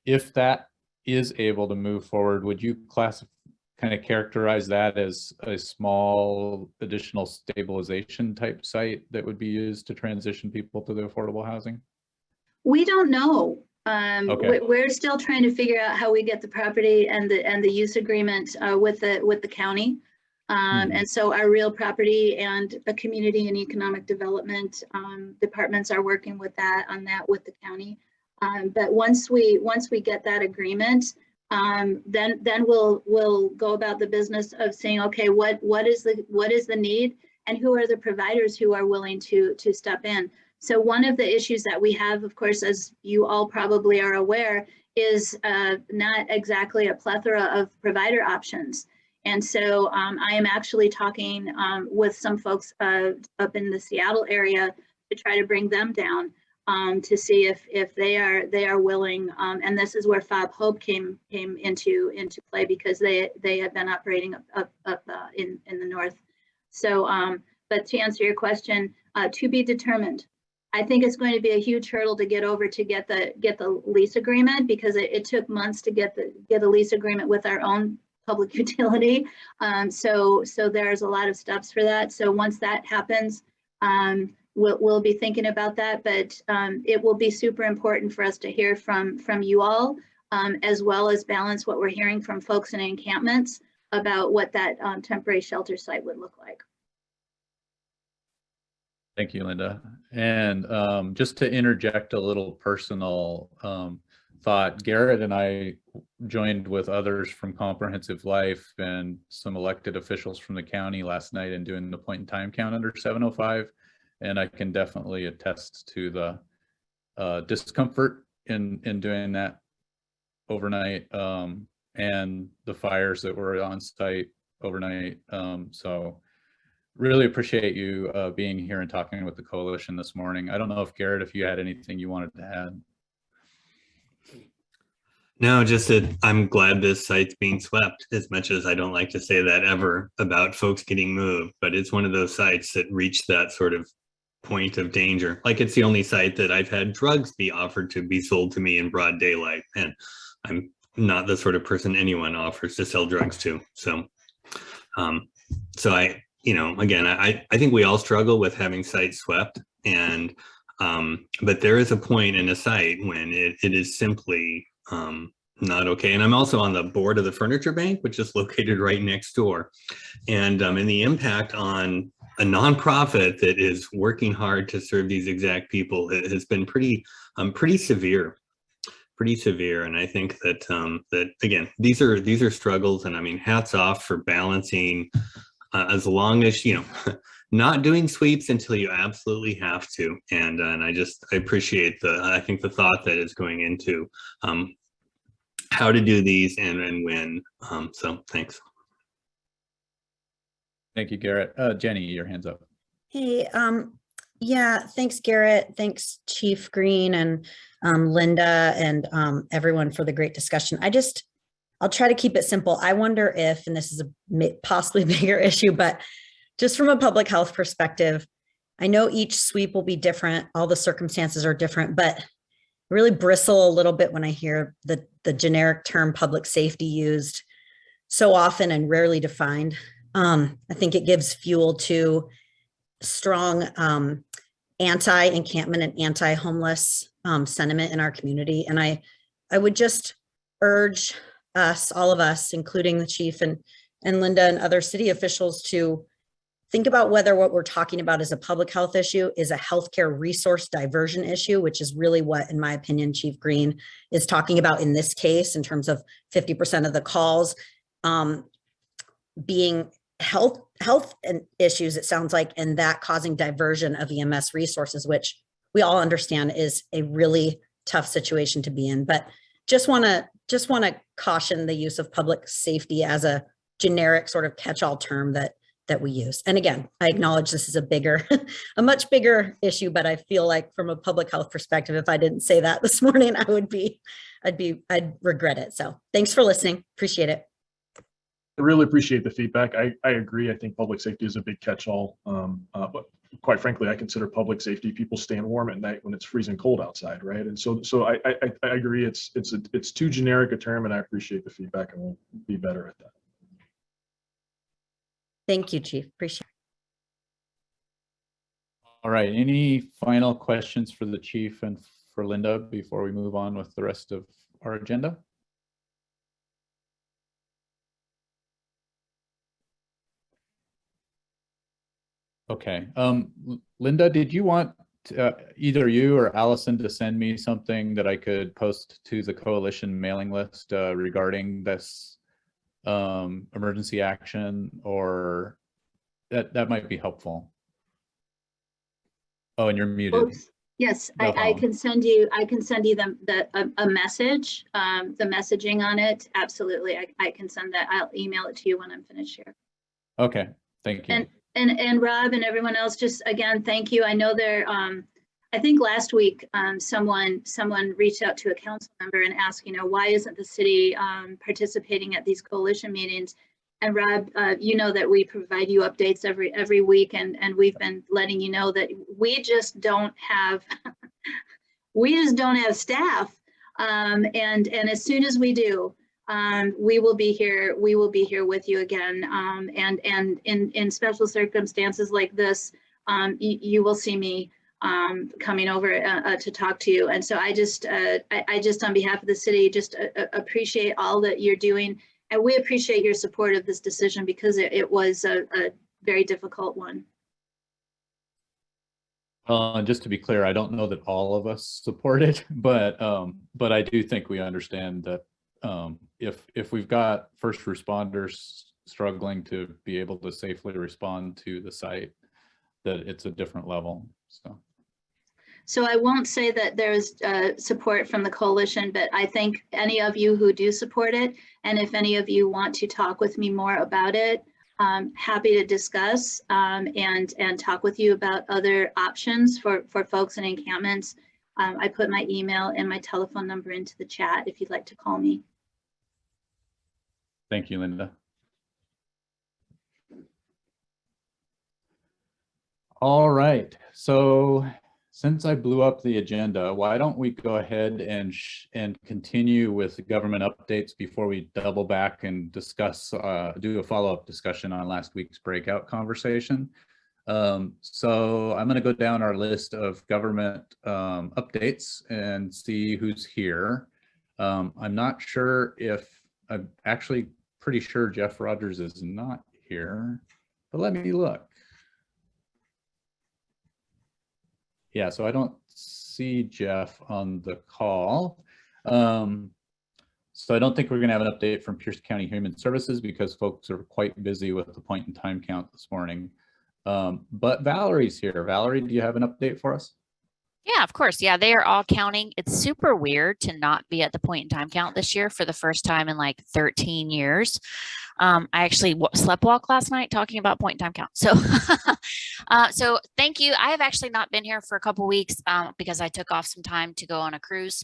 if that is able to move forward, would you kind of characterize that as a small additional stabilization type site that would be used to transition people to the affordable housing? We don't know. Okay. We're still trying to figure out how we get the property and the use agreement with the county. And so our real property and the community and economic development departments are working with that with the county. But once we get that agreement, then we'll go about the business of saying, okay, what is the need, and who are the providers who are willing to step in. So one of the issues that we have, of course, as you all probably are aware, is not exactly a plethora of provider options. And so I am actually talking with some folks up in the Seattle area to try to bring them down to see if they are willing. And this is where Fob Hope came into play, because they have been operating up in the north. So, but to answer your question, to be determined. I think it's going to be a huge hurdle to get over to get the lease agreement, because it took months to get a lease agreement with our own public utility. So there's a lot of steps for that. So once that happens, we'll be thinking about that. But it will be super important for us to hear from you all, as well as balance what we're hearing from folks in encampments about what that temporary shelter site would look like. Thank you, Linda. And just to interject a little personal thought, Garrett and I joined with others from Comprehensive Life and some elected officials from the county last night in doing the point in time count under 705. And I can definitely attest to the discomfort in doing that overnight and the fires that were on site overnight. So really appreciate you being here and talking with the coalition this morning. I don't know if Garrett, if you had anything you wanted to add. No, just that I'm glad this site's being swept, as much as I don't like to say that ever about folks getting moved, but it's one of those sites that reached that sort of point of danger. Like, it's the only site that I've had drugs be offered to be sold to me in broad daylight, and I'm not the sort of person anyone offers to sell drugs to. So, so I, again, I think we all struggle with having sites swept, and but there is a point in a site when it is simply not okay. And I'm also on the board of the Furniture Bank, which is located right next door, and the impact on a nonprofit that is working hard to serve these exact people has been pretty severe. And I think that that again, these are struggles, and I mean, hats off for balancing. As long as, not doing sweeps until you absolutely have to. And I appreciate I think the thought that is going into how to do these and when. So thanks. Thank you, Garrett. Jenny, your hand's up. Hey, yeah, thanks, Garrett. Thanks, Chief Green and Linda and everyone for the great discussion. I'll try to keep it simple. I wonder if, and this is a possibly bigger issue, but just from a public health perspective, I know each sweep will be different. All the circumstances are different, but I really bristle a little bit when I hear the generic term public safety used so often and rarely defined. I think it gives fuel to strong anti-encampment and anti-homeless sentiment in our community. And I would just urge all of us, including the chief and Linda and other city officials, to think about whether what we're talking about is a public health issue, is a healthcare resource diversion issue, which is really what, in my opinion, Chief Green is talking about in this case, in terms of 50% of the calls being health and issues, it sounds like, and that causing diversion of EMS resources, which we all understand is a really tough situation to be in. But just want to caution the use of public safety as a generic sort of catch-all term that we use. And again, I acknowledge this is a much bigger issue, but I feel like from a public health perspective, if I didn't say that this morning, I'd regret it. So thanks for listening. Appreciate it. I really appreciate the feedback. I agree. I think public safety is a big catch-all. But quite frankly, I consider public safety people staying warm at night when it's freezing cold outside, right? And so I agree. It's too generic a term, and I appreciate the feedback, and we'll be better at that. Thank you, Chief. Appreciate it. All right. Any final questions for the Chief and for Linda before we move on with the rest of our agenda? Okay. Linda, did you want either you or Allison to send me something that I could post to the coalition mailing list regarding this emergency action, or that might be helpful? Oh, and you're muted. Oops. Yes, I can send you a message, the messaging on it. Absolutely. I can send that. I'll email it to you when I'm finished here. Okay, thank you. And Rob and everyone else, just again, thank you. I know there, I think last week, someone reached out to a council member and asked, why isn't the city participating at these coalition meetings? And Rob, you know that we provide you updates every week, and we've been letting you know that we just don't have staff. And as soon as we do, we will be here. We will be here with you again. And in special circumstances like this, you will see me coming over to talk to you. And so I just on behalf of the city, just appreciate all that you're doing. And we appreciate your support of this decision, because it was a very difficult one. And just to be clear, I don't know that all of us support it, but I do think we understand that if we've got first responders struggling to be able to safely respond to the site, that it's a different level. So I won't say that there's support from the coalition, but I thank any of you who do support it. And if any of you want to talk with me more about it, happy to discuss and talk with you about other options for folks in encampments. I put my email and my telephone number into the chat if you'd like to call me. Thank you, Linda. All right, so since I blew up the agenda, why don't we go ahead and continue with government updates before we double back and discuss, do a follow-up discussion on last week's breakout conversation. So I'm going to go down our list of government updates and see who's here. I'm not sure if, I'm actually pretty sure Jeff Rogers is not here, but let me look. Yeah, so I don't see Jeff on the call. So I don't think we're going to have an update from Pierce County Human Services because folks are quite busy with the point in time count this morning. But Valerie's here. Valerie, do you have an update for us? Yeah, of course. Yeah, they are all counting. It's super weird to not be at the point in time count this year for the first time in like 13 years. I actually slept walk last night talking about point in time count. So, so thank you. I have actually not been here for a couple weeks because I took off some time to go on a cruise.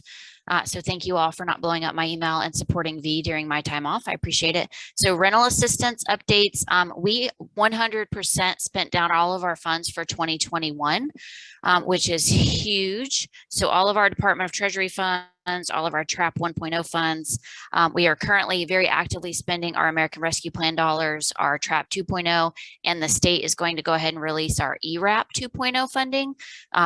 So thank you all for not blowing up my email and supporting V during my time off. I appreciate it. So rental assistance updates. We 100% spent down all of our funds for 2021, which is huge. So all of our Department of Treasury funds, all of our TRAP 1.0 funds. We are currently very actively spending our American Rescue Plan dollars, our TRAP 2.0, and the state is going to go ahead and release our ERAP 2.0 funding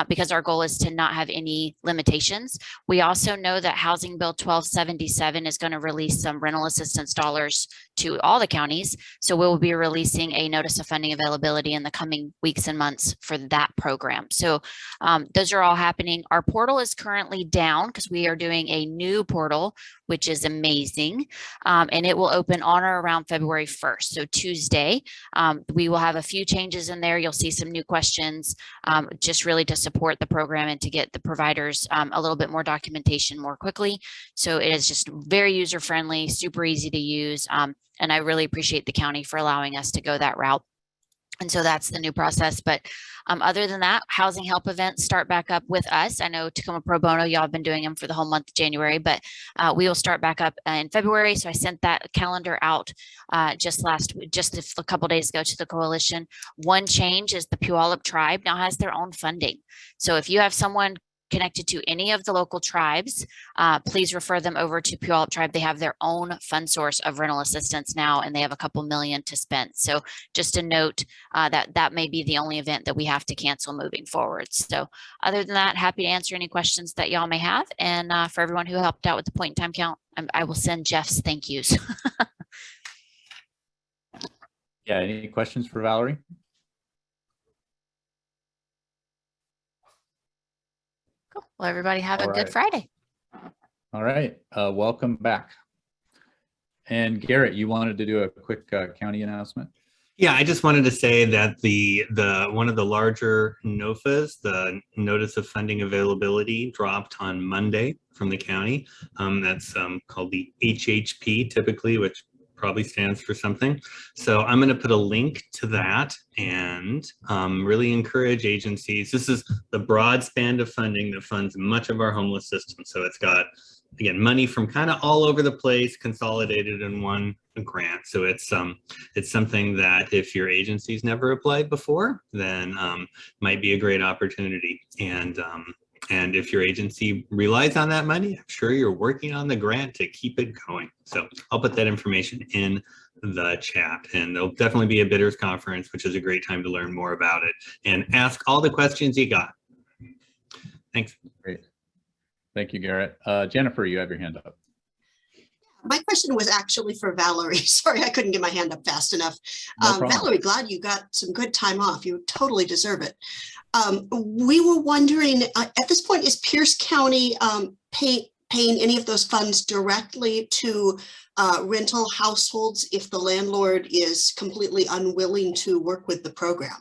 because our goal is to not have any limitations. We also know that Housing Bill 1277 is going to release some rental assistance dollars to all the counties. So we'll be releasing a notice of funding availability in the coming weeks and months for that program. So those are all happening. Our portal is currently down because we are doing a new portal, which is amazing. And it will open on or around February 1st. So Tuesday, we will have a few changes in there. You'll see some new questions, just really to support the program and to get the providers a little bit more documentation more quickly. So it is just very user-friendly, super easy to use. And I really appreciate the county for allowing us to go that route. And so that's the new process. But other than that, housing help events start back up with us. I know Tacoma Pro Bono, y'all have been doing them for the whole month of January, but we will start back up in February. So I sent that calendar out just a couple days ago to the coalition. One change is the Puyallup tribe now has their own funding. So if you have someone connected to any of the local tribes, please refer them over to Puyallup Tribe. They have their own fund source of rental assistance now, and they have a couple million to spend. So just a note that may be the only event that we have to cancel moving forward. So other than that, happy to answer any questions that y'all may have. And for everyone who helped out with the point in time count, I will send Jeff's thank yous. Yeah, any questions for Valerie? Cool. Well, everybody have All a good right. Friday. All right, welcome back. And Garrett, you wanted to do a quick county announcement? Yeah, I just wanted to say that the one of the larger NOFAs, the Notice of Funding Availability, dropped on Monday from the county. That's called the HHP typically, which probably stands for something. So I'm going to put a link to that and really encourage agencies. This is the broad span of funding that funds much of our homeless system. So it's got, again, money from kind of all over the place consolidated in one grant. So it's something that if your agency's never applied before, then might be a great opportunity. And if your agency relies on that money, I'm sure you're working on the grant to keep it going. So I'll put that information in the chat, and there'll definitely be a bidders conference, which is a great time to learn more about it and ask all the questions you got. Thanks. Great. Thank you, Garrett. Jennifer, you have your hand up. My question was actually for Valerie. Sorry, I couldn't get my hand up fast enough. No problem. Valerie, glad you got some good time off. You totally deserve it. We were wondering, at this point, is Pierce County paying any of those funds directly to rental households if the landlord is completely unwilling to work with the program?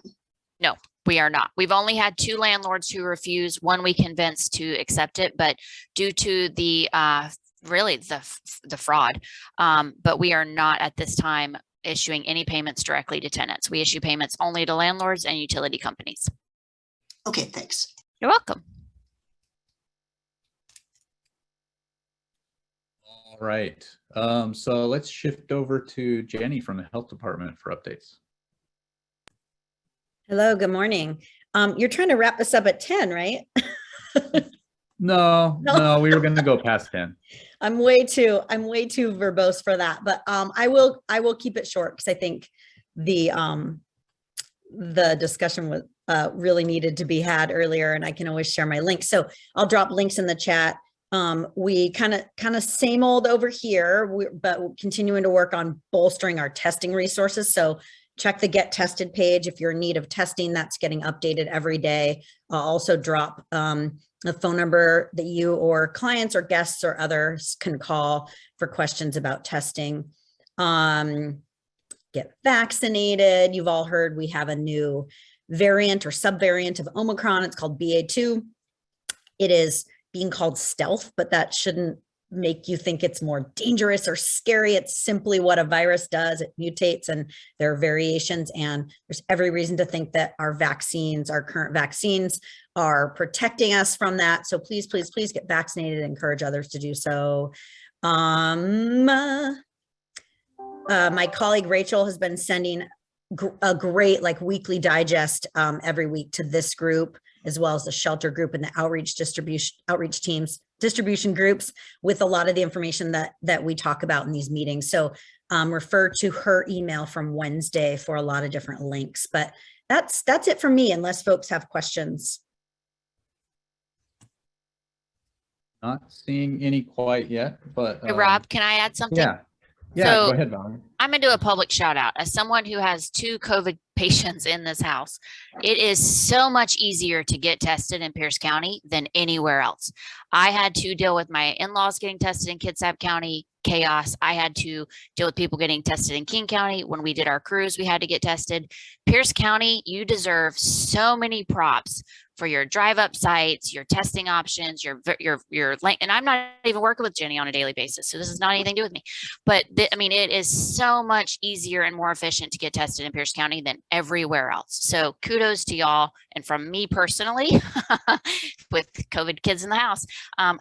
No, we are not. We've only had 2 landlords who refused. One we convinced to accept it, but due to the really the fraud, but we are not at this time issuing any payments directly to tenants. We issue payments only to landlords and utility companies. Okay, thanks. You're welcome. All right, so let's shift over to Jenny from the health department for updates. Hello, good morning. You're trying to wrap this up at 10, right? No, we were going to go past 10. I'm way too verbose for that, but I will keep it short because I think the discussion was really needed to be had earlier, and I can always share my links. So I'll drop links in the chat. We kind of same old over here, but we're continuing to work on bolstering our testing resources. So check the Get Tested page if you're in need of testing. That's getting updated every day. I'll also drop a phone number that you or clients or guests or others can call for questions about testing. Get vaccinated. You've all heard we have a new variant or subvariant of Omicron. It's called BA.2. It is being called stealth, but that shouldn't make you think it's more dangerous or scary. It's simply what a virus does. It mutates and there are variations, and there's every reason to think that our vaccines, our current vaccines, are protecting us from that. So please, please, please get vaccinated and encourage others to do so. My colleague Rachel has been sending a great weekly digest every week to this group, as well as the shelter group and the outreach teams. distribution groups with a lot of the information that we talk about in these meetings. So refer to her email from Wednesday for a lot of different links. But that's it for me, unless folks have questions. Not seeing any quite yet, but Hey, Rob, can I add something? yeah. Yeah, So go ahead, Valerie. I'm gonna do a public shout out as someone who has 2 COVID patients in this house. It is so much easier to get tested in Pierce County than anywhere else. I had to deal with my in-laws getting tested in Kitsap County, chaos. I had to deal with people getting tested in King County. When we did our cruise, we had to get tested. Pierce County, you deserve so many props for your drive-up sites, your testing options, your and I'm not even working with Jenny on a daily basis, so this is not anything to do with me. But I mean, it is so much easier and more efficient to get tested in Pierce County than everywhere else. So kudos to y'all, and from me personally, with COVID kids in the house,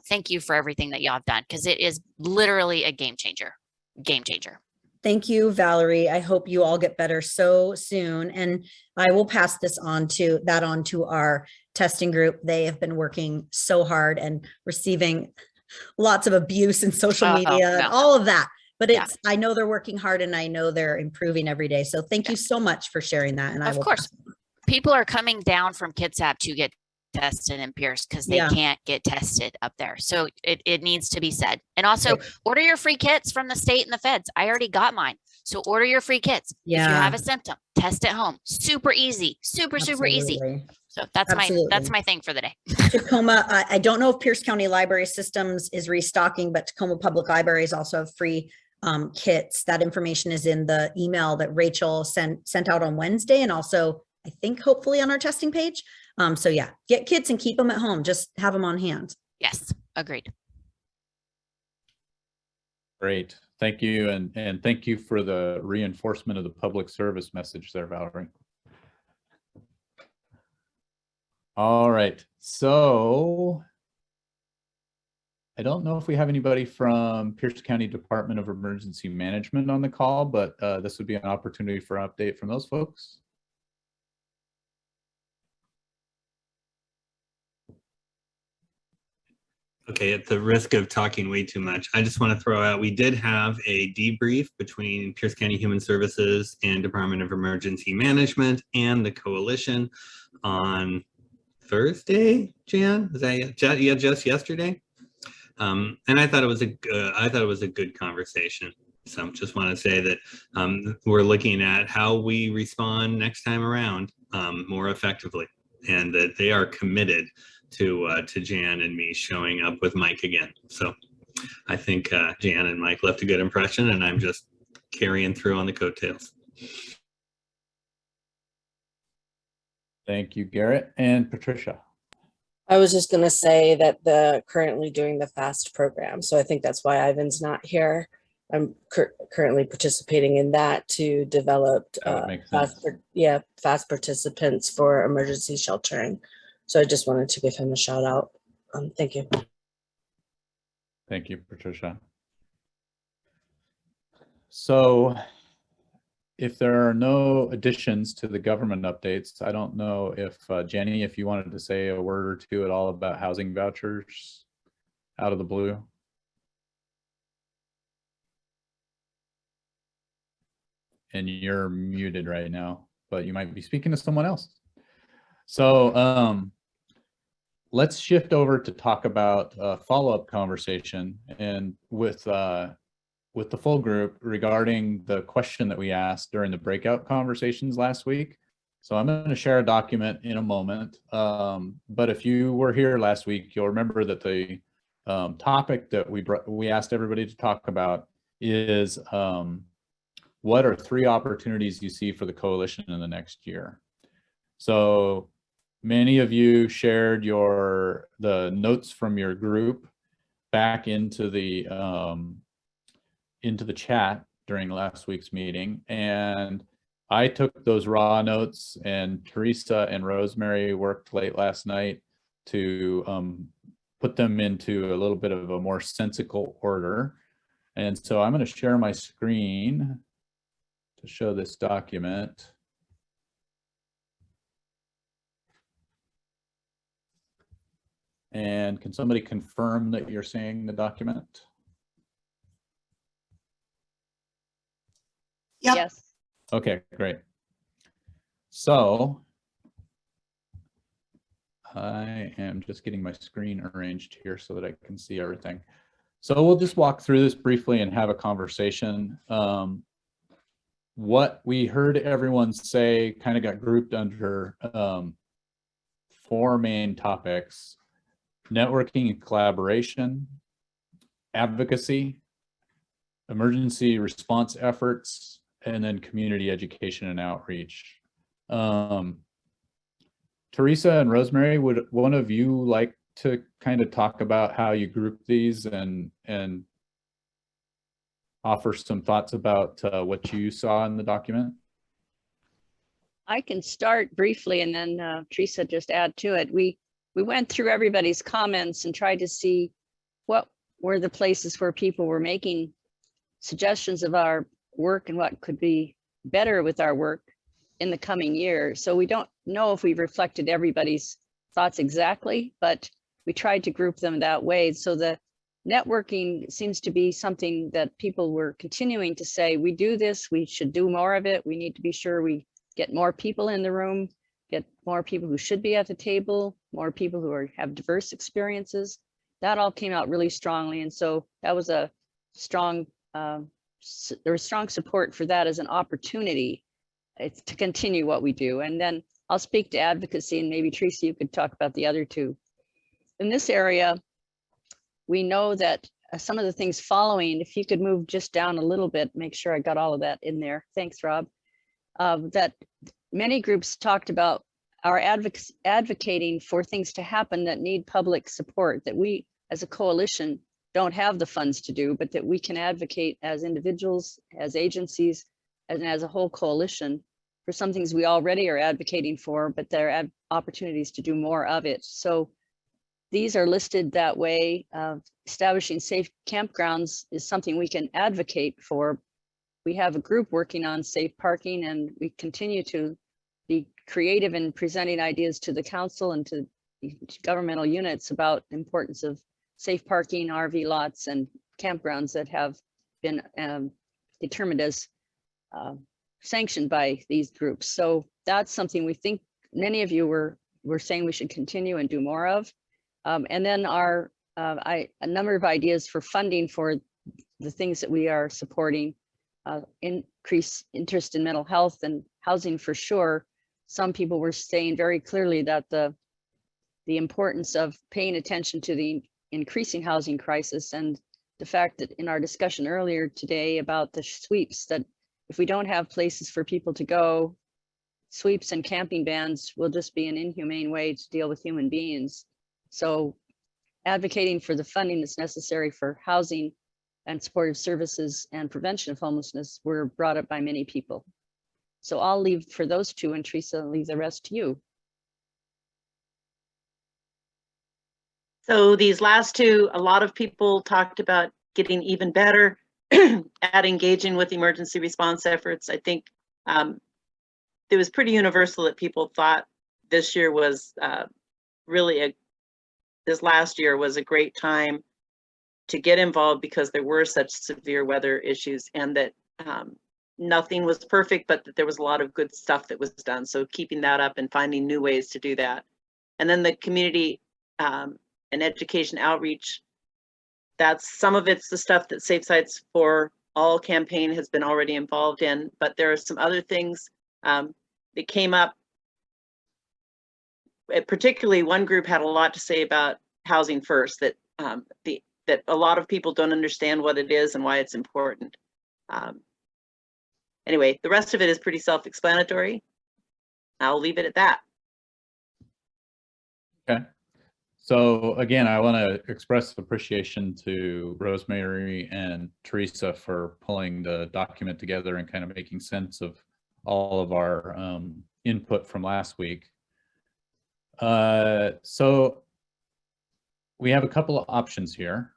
thank you for everything that y'all have done, because it is literally a game changer. Game changer. Thank you, Valerie. I hope you all get better so soon. And I will pass this on to our testing group. They have been working so hard and receiving lots of abuse in social media and all of that. But I know they're working hard, and I know they're improving every day. So thank you so much for sharing that. And of course, people are coming down from Kitsap to get tested in Pierce because they can't get tested up there. So it needs to be said. And also order your free kits from the state and the feds. I already got mine. So order your free kits. If you have a symptom, test at home. Super easy, super easy. So that's my thing for the day. Tacoma, I don't know if Pierce County Library Systems is restocking, but Tacoma Public Libraries also have free kits. That information is in the email that Rachel sent out on Wednesday, and also I think hopefully on our testing page. So yeah, get kits and keep them at home. Just have them on hand. Yes, agreed. Great. Thank you. And thank you for the reinforcement of the public service message there, Valerie. All right. So I don't know if we have anybody from Pierce County Department of Emergency Management on the call, but this would be an opportunity for an update from those folks. Okay, at the risk of talking way too much, I just want to throw out, we did have a debrief between Pierce County Human Services and Department of Emergency Management and the coalition on Thursday, Jan? Was that just yesterday? And I thought it was a good conversation. So just want to say that we're looking at how we respond next time around more effectively, and that they are committed to Jan and me showing up with Mike again. So I think Jan and Mike left a good impression, and I'm just carrying through on the coattails. Thank you, Garrett. And Patricia. I was just going to say that the currently doing the FAST program. So I think that's why Ivan's not here. I'm currently participating in that to develop fast participants for emergency sheltering. So I just wanted to give him a shout out. Thank you. Thank you, Patricia. So if there are no additions to the government updates, I don't know if Jenny, if you wanted to say a word or two at all about housing vouchers out of the blue. And you're muted right now, but you might be speaking to someone else. So let's shift over to talk about a follow-up conversation and with the full group regarding the question that we asked during the breakout conversations last week. So I'm going to share a document in a moment. But if you were here last week, you'll remember that the topic that we asked everybody to talk about is what are 3 opportunities you see for the coalition in the next year? So many of you shared the notes from your group back into the chat during last week's meeting, and I took those raw notes, and Teresa and Rosemary worked late last night to put them into a little bit of a more sensical order. And so I'm going to share my screen to show this document. And can somebody confirm that you're seeing the document? Yep. Yes. Okay, great. So I am just getting my screen arranged here so that I can see everything. So we'll just walk through this briefly and have a conversation. What we heard everyone say kind of got grouped under 4 main topics: networking and collaboration, advocacy, emergency response efforts, and then community education and outreach. Teresa and Rosemary, would one of you like to kind of talk about how you group these and offer some thoughts about what you saw in the document? I can start briefly and then Teresa just add to it. We went through everybody's comments and tried to see what were the places where people were making suggestions of our work and what could be better with our work in the coming year. So we don't know if we've reflected everybody's thoughts exactly, but we tried to group them that way. So the networking seems to be something that people were continuing to say, we do this, we should do more of it. We need to be sure we get more people in the room, get more people who should be at the table, more people who have diverse experiences. That all came out really strongly. And so that was a strong, there was strong support for that as an opportunity to continue what we do. And then I'll speak to advocacy, and maybe Teresa, you could talk about the other two. In this area, we know that some of the things following, if you could move just down a little bit, make sure I got all of that in there. Thanks, Rob. That many groups talked about our advocating for things to happen that need public support, that we as a coalition don't have the funds to do, but that we can advocate as individuals, as agencies, and as a whole coalition for some things we already are advocating for, but there are opportunities to do more of it. So these are listed that way. Establishing safe campgrounds is something we can advocate for. We have a group working on safe parking, and we continue to be creative in presenting ideas to the council and to governmental units about the importance of safe parking, RV lots, and campgrounds that have been determined as sanctioned by these groups. So that's something we think many of you were saying we should continue and do more of. And then a number of ideas for funding for the things that we are supporting, increase interest in mental health and housing for sure. Some people were saying very clearly that the importance of paying attention to the increasing housing crisis, and the fact that in our discussion earlier today about the sweeps, that if we don't have places for people to go, sweeps and camping bans will just be an inhumane way to deal with human beings. So advocating for the funding that's necessary for housing and supportive services and prevention of homelessness were brought up by many people. So I'll leave for those two, and Teresa, leave the rest to you. So these last two, a lot of people talked about getting even better at engaging with emergency response efforts. I think it was pretty universal that people thought this year was this last year was a great time to get involved because there were such severe weather issues, and that nothing was perfect, but that there was a lot of good stuff that was done. So keeping that up and finding new ways to do that. And then the community and education outreach, that's some of it's the stuff that Safe Sites for All campaign has been already involved in, but there are some other things that came up. Particularly one group had a lot to say about housing first, that that a lot of people don't understand what it is and why it's important. Anyway, the rest of it is pretty self-explanatory. I'll leave it at that. Okay. So again, I want to express appreciation to Rosemary and Teresa for pulling the document together and kind of making sense of all of our input from last week. So we have a couple of options here.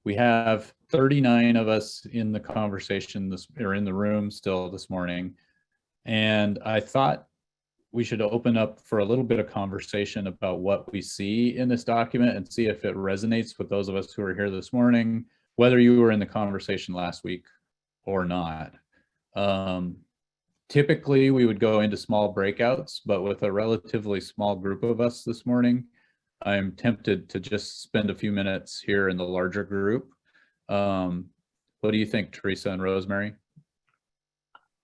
We have 39 of us in the conversation or in the room still this morning. And I thought we should open up for a little bit of conversation about what we see in this document and see if it resonates with those of us who are here this morning, whether you were in the conversation last week or not. Typically, we would go into small breakouts, but with a relatively small group of us this morning, I'm tempted to just spend a few minutes here in the larger group. What do you think, Teresa and Rosemary?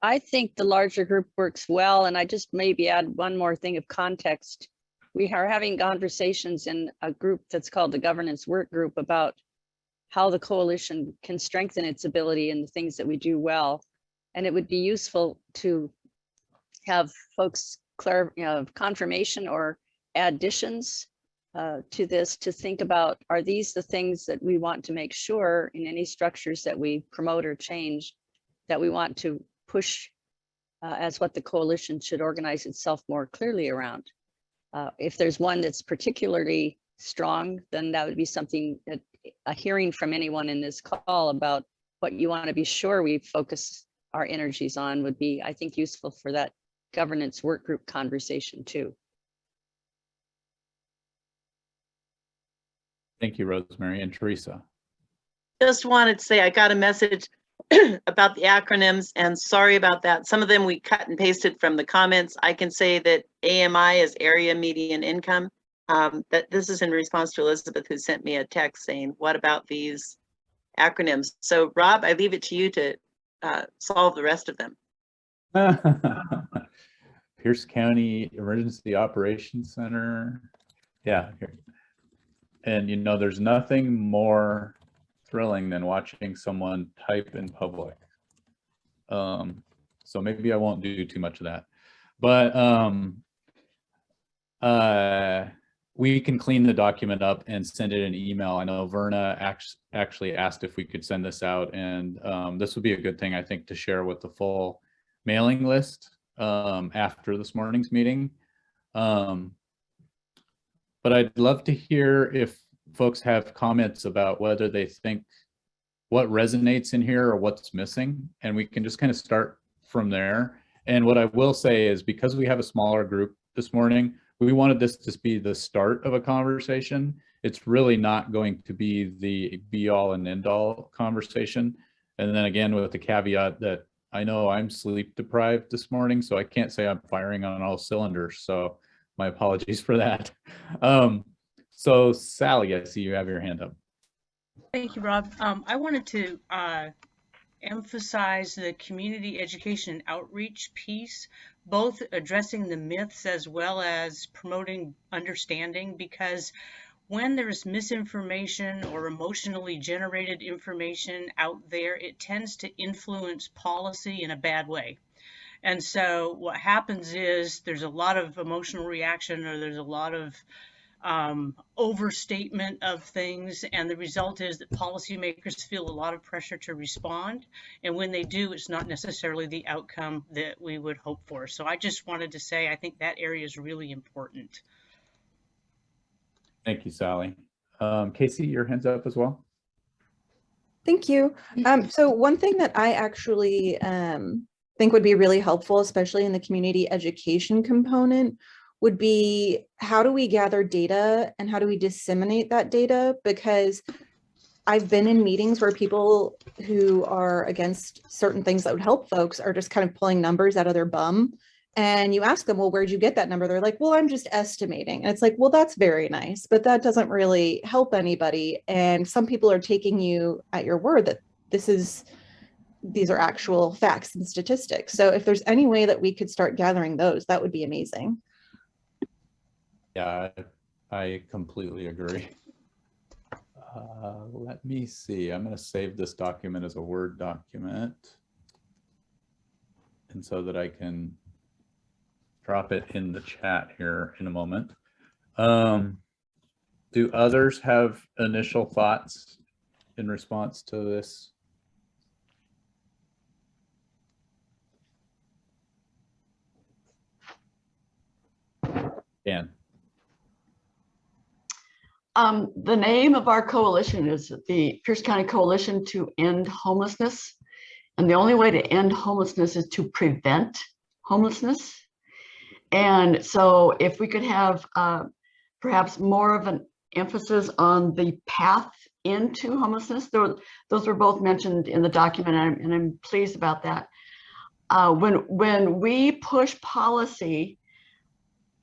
I think the larger group works well, and I just maybe add one more thing of context. We are having conversations in a group that's called the Governance Work Group about how the coalition can strengthen its ability in the things that we do well. And it would be useful to have folks confirmation or additions to this, to think about, are these the things that we want to make sure in any structures that we promote or change, that we want to push as what the coalition should organize itself more clearly around. If there's one that's particularly strong, then that would be something that a hearing from anyone in this call about what you want to be sure we focus our energies on would be, I think, useful for that governance work group conversation too. Thank you, Rosemary and Teresa. Just wanted to say I got a message about the acronyms, and sorry about that. Some of them we cut and pasted from the comments. I can say that AMI is area median income. That this is in response to Elizabeth, who sent me a text saying, what about these acronyms? So Rob, I leave it to you to solve the rest of them. Pierce County Emergency Operations Center. Yeah. And you know, there's nothing more thrilling than watching someone type in public. So maybe I won't do too much of that. But we can clean the document up and send it an email. I know Verna actually asked if we could send this out, and this would be a good thing, I think, to share with the full mailing list after this morning's meeting. But I'd love to hear if folks have comments about whether they think what resonates in here or what's missing, and we can just kind of start from there. And what I will say is, because we have a smaller group this morning, we wanted this to be the start of a conversation. It's really not going to be the be all and end all conversation. And then again, with the caveat that I know I'm sleep deprived this morning, so I can't say I'm firing on all cylinders. So my apologies for that. So Sally, I see you have your hand up. Thank you, Rob. I wanted to emphasize the community education and outreach piece, both addressing the myths as well as promoting understanding, because when there's misinformation or emotionally generated information out there, it tends to influence policy in a bad way. And so what happens is there's a lot of emotional reaction, or there's a lot of overstatement of things, and the result is that policymakers feel a lot of pressure to respond, and when they do, it's not necessarily the outcome that we would hope for. So I just wanted to say I think that area is really important. Thank you, Sally. Casey, your hand's up as well. Thank you. So one thing that I actually think would be really helpful, especially in the community education component, would be, how do we gather data and how do we disseminate that data? Because I've been in meetings where people who are against certain things that would help folks are just kind of pulling numbers out of their bum. And you ask them, well, where'd you get that number? They're like, well, I'm just estimating. And it's like, well, that's very nice, but that doesn't really help anybody. And some people are taking you at your word that these are actual facts and statistics. So if there's any way that we could start gathering those, that would be amazing. Yeah, I completely agree. Let me see. I'm going to save this document as a Word document, and so that I can drop it in the chat here in a moment. Do others have initial thoughts in response to this? Dan. The name of our coalition is the Pierce County Coalition to End Homelessness. And the only way to end homelessness is to prevent homelessness. And so if we could have perhaps more of an emphasis on the path into homelessness, those were both mentioned in the document, and I'm pleased about that. When we push policy,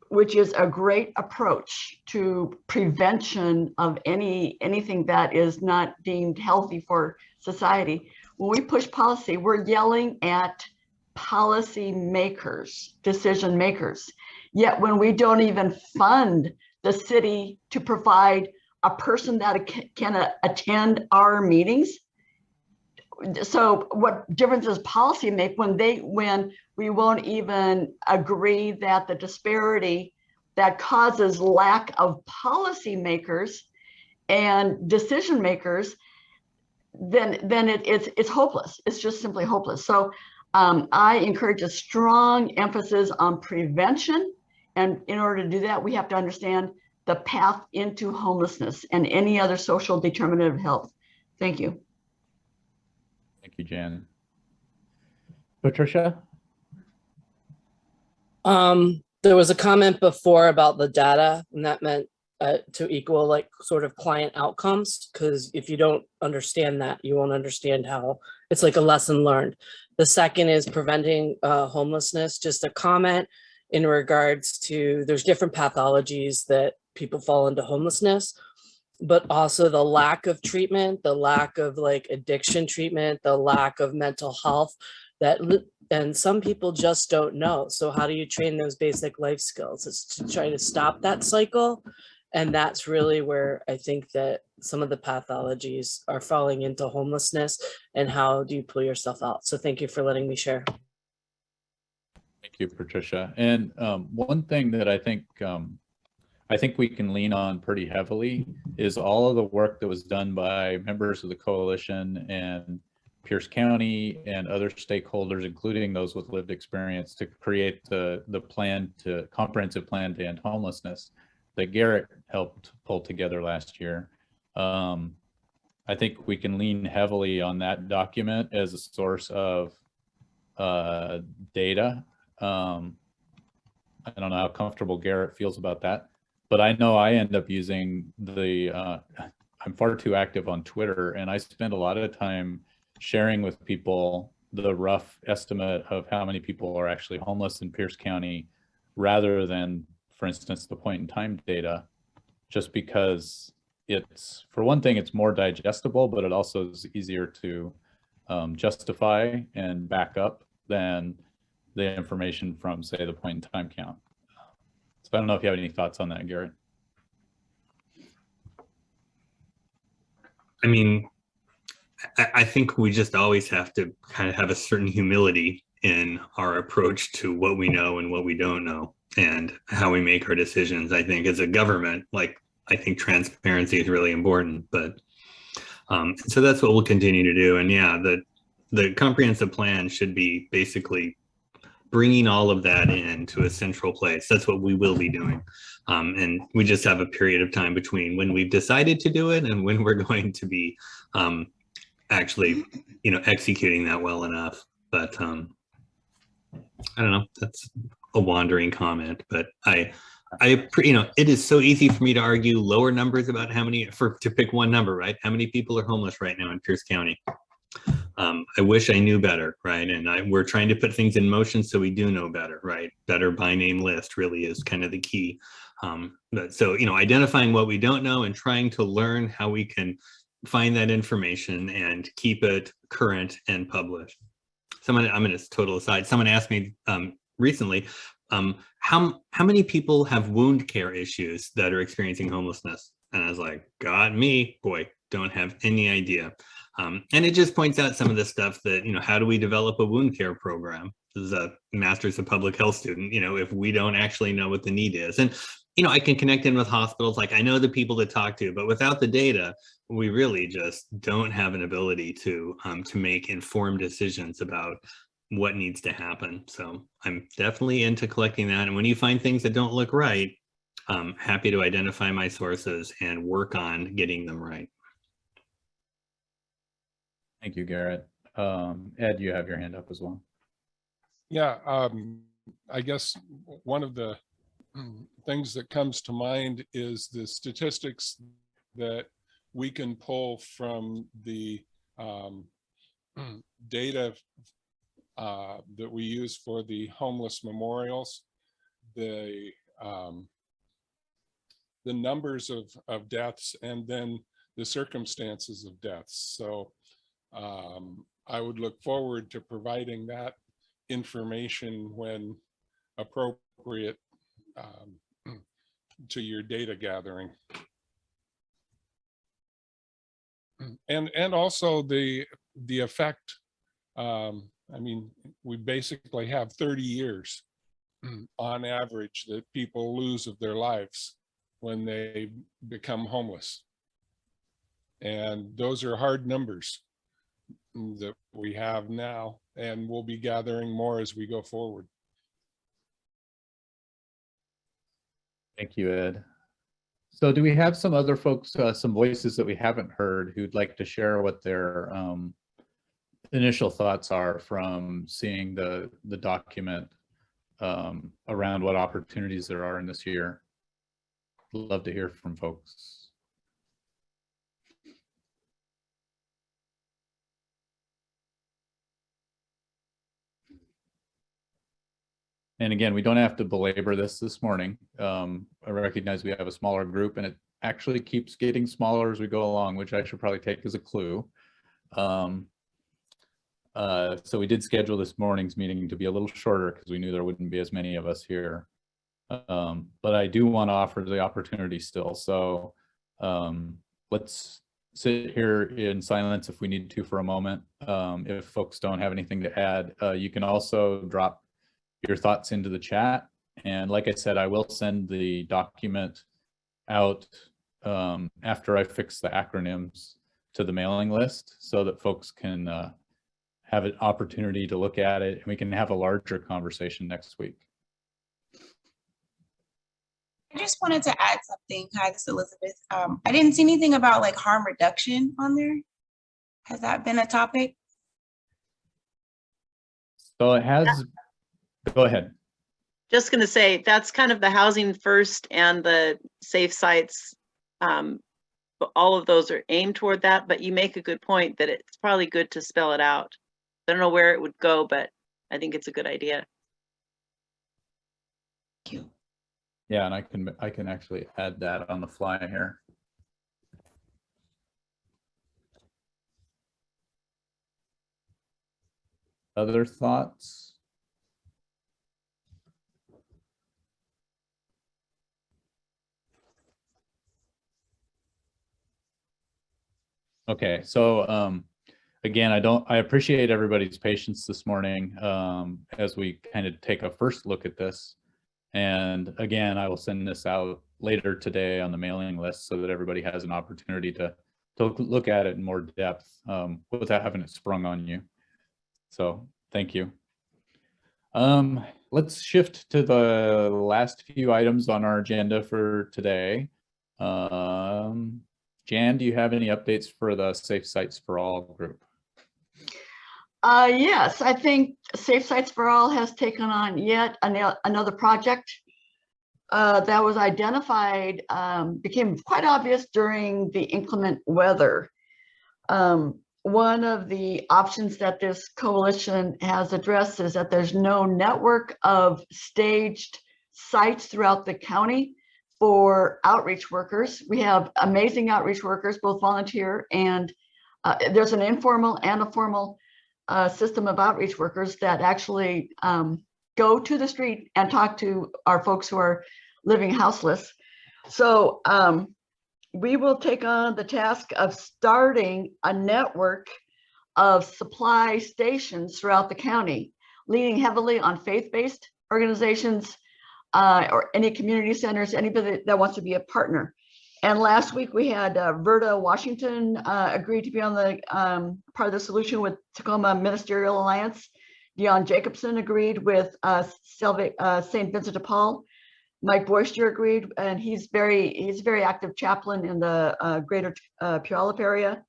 which is a great approach to prevention of anything that is not deemed healthy for society, when we push policy, we're yelling at policy makers, decision makers. Yet when we don't even fund the city to provide a person that can attend our meetings, so what difference does policy make when we won't even agree that the disparity that causes lack of policy makers and decision makers, then it's hopeless. It's just simply hopeless. So I encourage a strong emphasis on prevention. And in order to do that, we have to understand the path into homelessness and any other social determinant of health. Thank you. Thank you, Jan. Patricia? There was a comment before about the data, and that meant to equal like sort of client outcomes, because if you don't understand that, you won't understand how it's like a lesson learned. The second is preventing homelessness. Just a comment in regards to there's different pathologies that people fall into homelessness, but also the lack of treatment, the lack of like addiction treatment, the lack of mental health and some people just don't know. So how do you train those basic life skills? It's to try to stop that cycle. And that's really where I think that some of the pathologies are falling into homelessness, and how do you pull yourself out? So thank you for letting me share. Thank you, Patricia. And one thing that I think we can lean on pretty heavily is all of the work that was done by members of the coalition and Pierce County and other stakeholders, including those with lived experience, to create the comprehensive plan to end homelessness that Garrett helped pull together last year. I think we can lean heavily on that document as a source of data. I don't know how comfortable Garrett feels about that, but I know I end up using I'm far too active on Twitter, and I spend a lot of time sharing with people the rough estimate of how many people are actually homeless in Pierce County, rather than, for instance, the point in time data, just because it's, for one thing, it's more digestible, but it also is easier to justify and back up than the information from, say, the point in time count. So I don't know if you have any thoughts on that, Garrett. I mean, I think we just always have to kind of have a certain humility in our approach to what we know and what we don't know, and how we make our decisions. I think as a government, like, I think transparency is really important, but so that's what we'll continue to do. And yeah, the comprehensive plan should be basically bringing all of that into a central place. That's what we will be doing. And we just have a period of time between when we've decided to do it and when we're going to be actually, executing that well enough. But I don't know, that's a wandering comment, but it is so easy for me to argue lower numbers about to pick one number, right? How many people are homeless right now in Pierce County? I wish I knew better, right? And we're trying to put things in motion so we do know better, right? Better by name list really is kind of the key. So, identifying what we don't know and trying to learn how we can find that information and keep it current and published. I'm going to total aside. Someone asked me recently, how many people have wound care issues that are experiencing homelessness? And I was like, God, boy, don't have any idea. And it just points out some of the stuff that, how do we develop a wound care program? This is a master's of public health student, if we don't actually know what the need is. And, I can connect in with hospitals, like I know the people to talk to, but without the data, we really just don't have an ability to make informed decisions about what needs to happen. So I'm definitely into collecting that. And when you find things that don't look right, I'm happy to identify my sources and work on getting them right. Thank you, Garrett. Ed, you have your hand up as well. Yeah, I guess one of the things that comes to mind is the statistics that we can pull from the data that we use for the homeless memorials, the numbers of deaths, and then the circumstances of deaths. So I would look forward to providing that information when appropriate to your data gathering. And also the effect, I mean, we basically have 30 years on average that people lose of their lives when they become homeless. And those are hard numbers that we have now, and we'll be gathering more as we go forward. Thank you, Ed. So do we have some other folks, some voices that we haven't heard who'd like to share what their initial thoughts are from seeing the document around what opportunities there are in this year? Love to hear from folks. And again, we don't have to belabor this morning. I recognize we have a smaller group, and it actually keeps getting smaller as we go along, which I should probably take as a clue. So we did schedule this morning's meeting to be a little shorter because we knew there wouldn't be as many of us here. But I do want to offer the opportunity still. So let's sit here in silence if we need to for a moment. If folks don't have anything to add, you can also drop your thoughts into the chat. And like I said, I will send the document out after I fix the acronyms to the mailing list so that folks can have an opportunity to look at it, and we can have a larger conversation next week. I just wanted to add something. Hi, this is Elizabeth. I didn't see anything about like harm reduction on there. Has that been a topic? So it has, go ahead. Just going to say that's kind of the housing first and the safe sites. All of those are aimed toward that, but you make a good point that it's probably good to spell it out. I don't know where it would go, but I think it's a good idea. Thank you. Yeah, and I can actually add that on the fly here. Other thoughts? Okay, so again, I appreciate everybody's patience this morning as we kind of take a first look at this. And again, I will send this out later today on the mailing list so that everybody has an opportunity to look at it in more depth without having it sprung on you. So thank you. Let's shift to the last few items on our agenda for today. Jan, do you have any updates for the Safe Sites for All group? Yes, I think Safe Sites for All has taken on yet another project that was identified, became quite obvious during the inclement weather. One of the options that this coalition has addressed is that there's no network of staged sites throughout the county for outreach workers. We have amazing outreach workers, both volunteer and there's an informal and a formal system of outreach workers that actually go to the street and talk to our folks who are living houseless. So we will take on the task of starting a network of supply stations throughout the county, leaning heavily on faith-based organizations or any community centers, anybody that wants to be a partner. And last week we had Verda Washington agreed to be on the part of the solution with Tacoma Ministerial Alliance. Dion Jacobson agreed with St. Vincent de Paul. Mike Boyster agreed, and he's very active chaplain in the greater Puyallup area.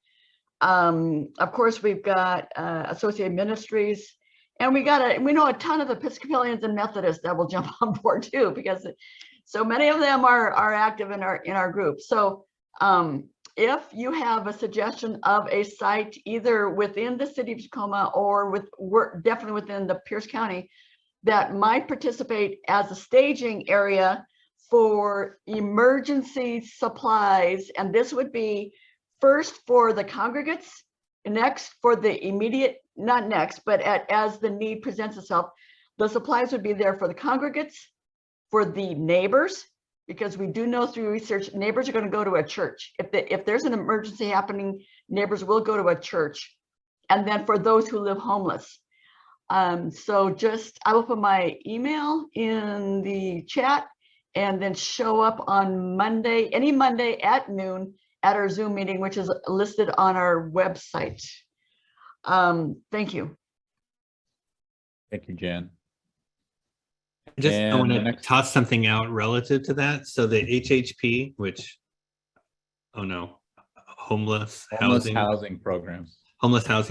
Of course, we've got Associated Ministries And we know a ton of Episcopalians and Methodists that will jump on board too, because so many of them are active in our group. So if you have a suggestion of a site either within the city of Tacoma or definitely within the Pierce County that might participate as a staging area for emergency supplies, and this would be first for the congregates, next for the immediate, not next, but as the need presents itself, the supplies would be there for the congregates, for the neighbors, because we do know through research, neighbors are going to go to a church. If there's an emergency happening, neighbors will go to a church. And then for those who live homeless. So just, I will put my email in the chat and then show up on Monday, any Monday at noon at our Zoom meeting, which is listed on our website. Thank you. Thank you, Jan. I want to toss something out relative to that. So the HHP, which, oh no, homeless housing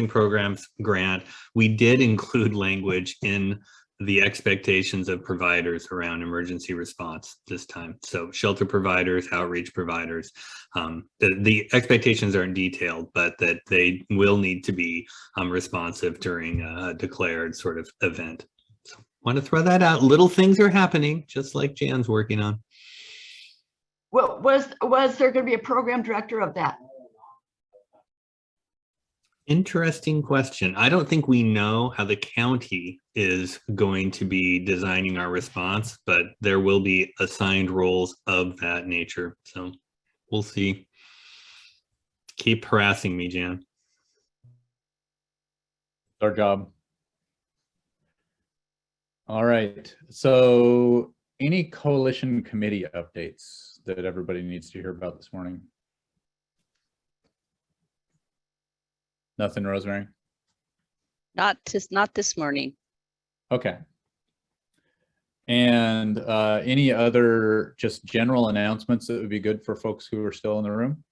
programs grant, we did include language in the expectations of providers around emergency response this time. So shelter providers, outreach providers, the expectations aren't detailed, but that they will need to be responsive during a declared sort of event. So want to throw that out. Little things are happening, just like Jan's working on. Well, was there going to be a program director of that? Interesting question. I don't think we know how the county is going to be designing our response, but there will be assigned roles of that nature. So we'll see. Keep harassing me, Jan. Our job. All right. So any coalition committee updates that everybody needs to hear about this morning? Nothing, Rosemary? Not this morning. Okay. And any other just general announcements that would be good for folks who are still in the room?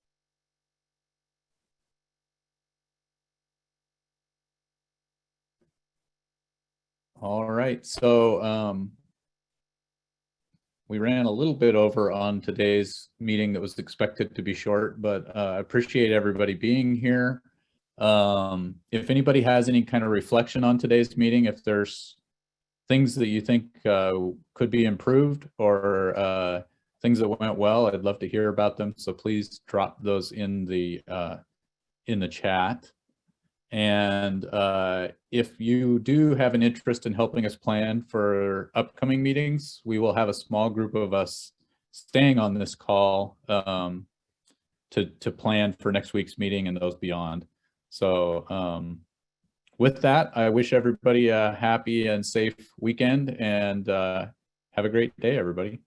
All right, so we ran a little bit over on today's meeting that was expected to be short, but I appreciate everybody being here. If anybody has any kind of reflection on today's meeting, if there's things that you think could be improved or things that went well, I'd love to hear about them. So please drop those in the chat. And if you do have an interest in helping us plan for upcoming meetings, we will have a small group of us staying on this call to plan for next week's meeting and those beyond. So with that, I wish everybody a happy and safe weekend and have a great day, everybody.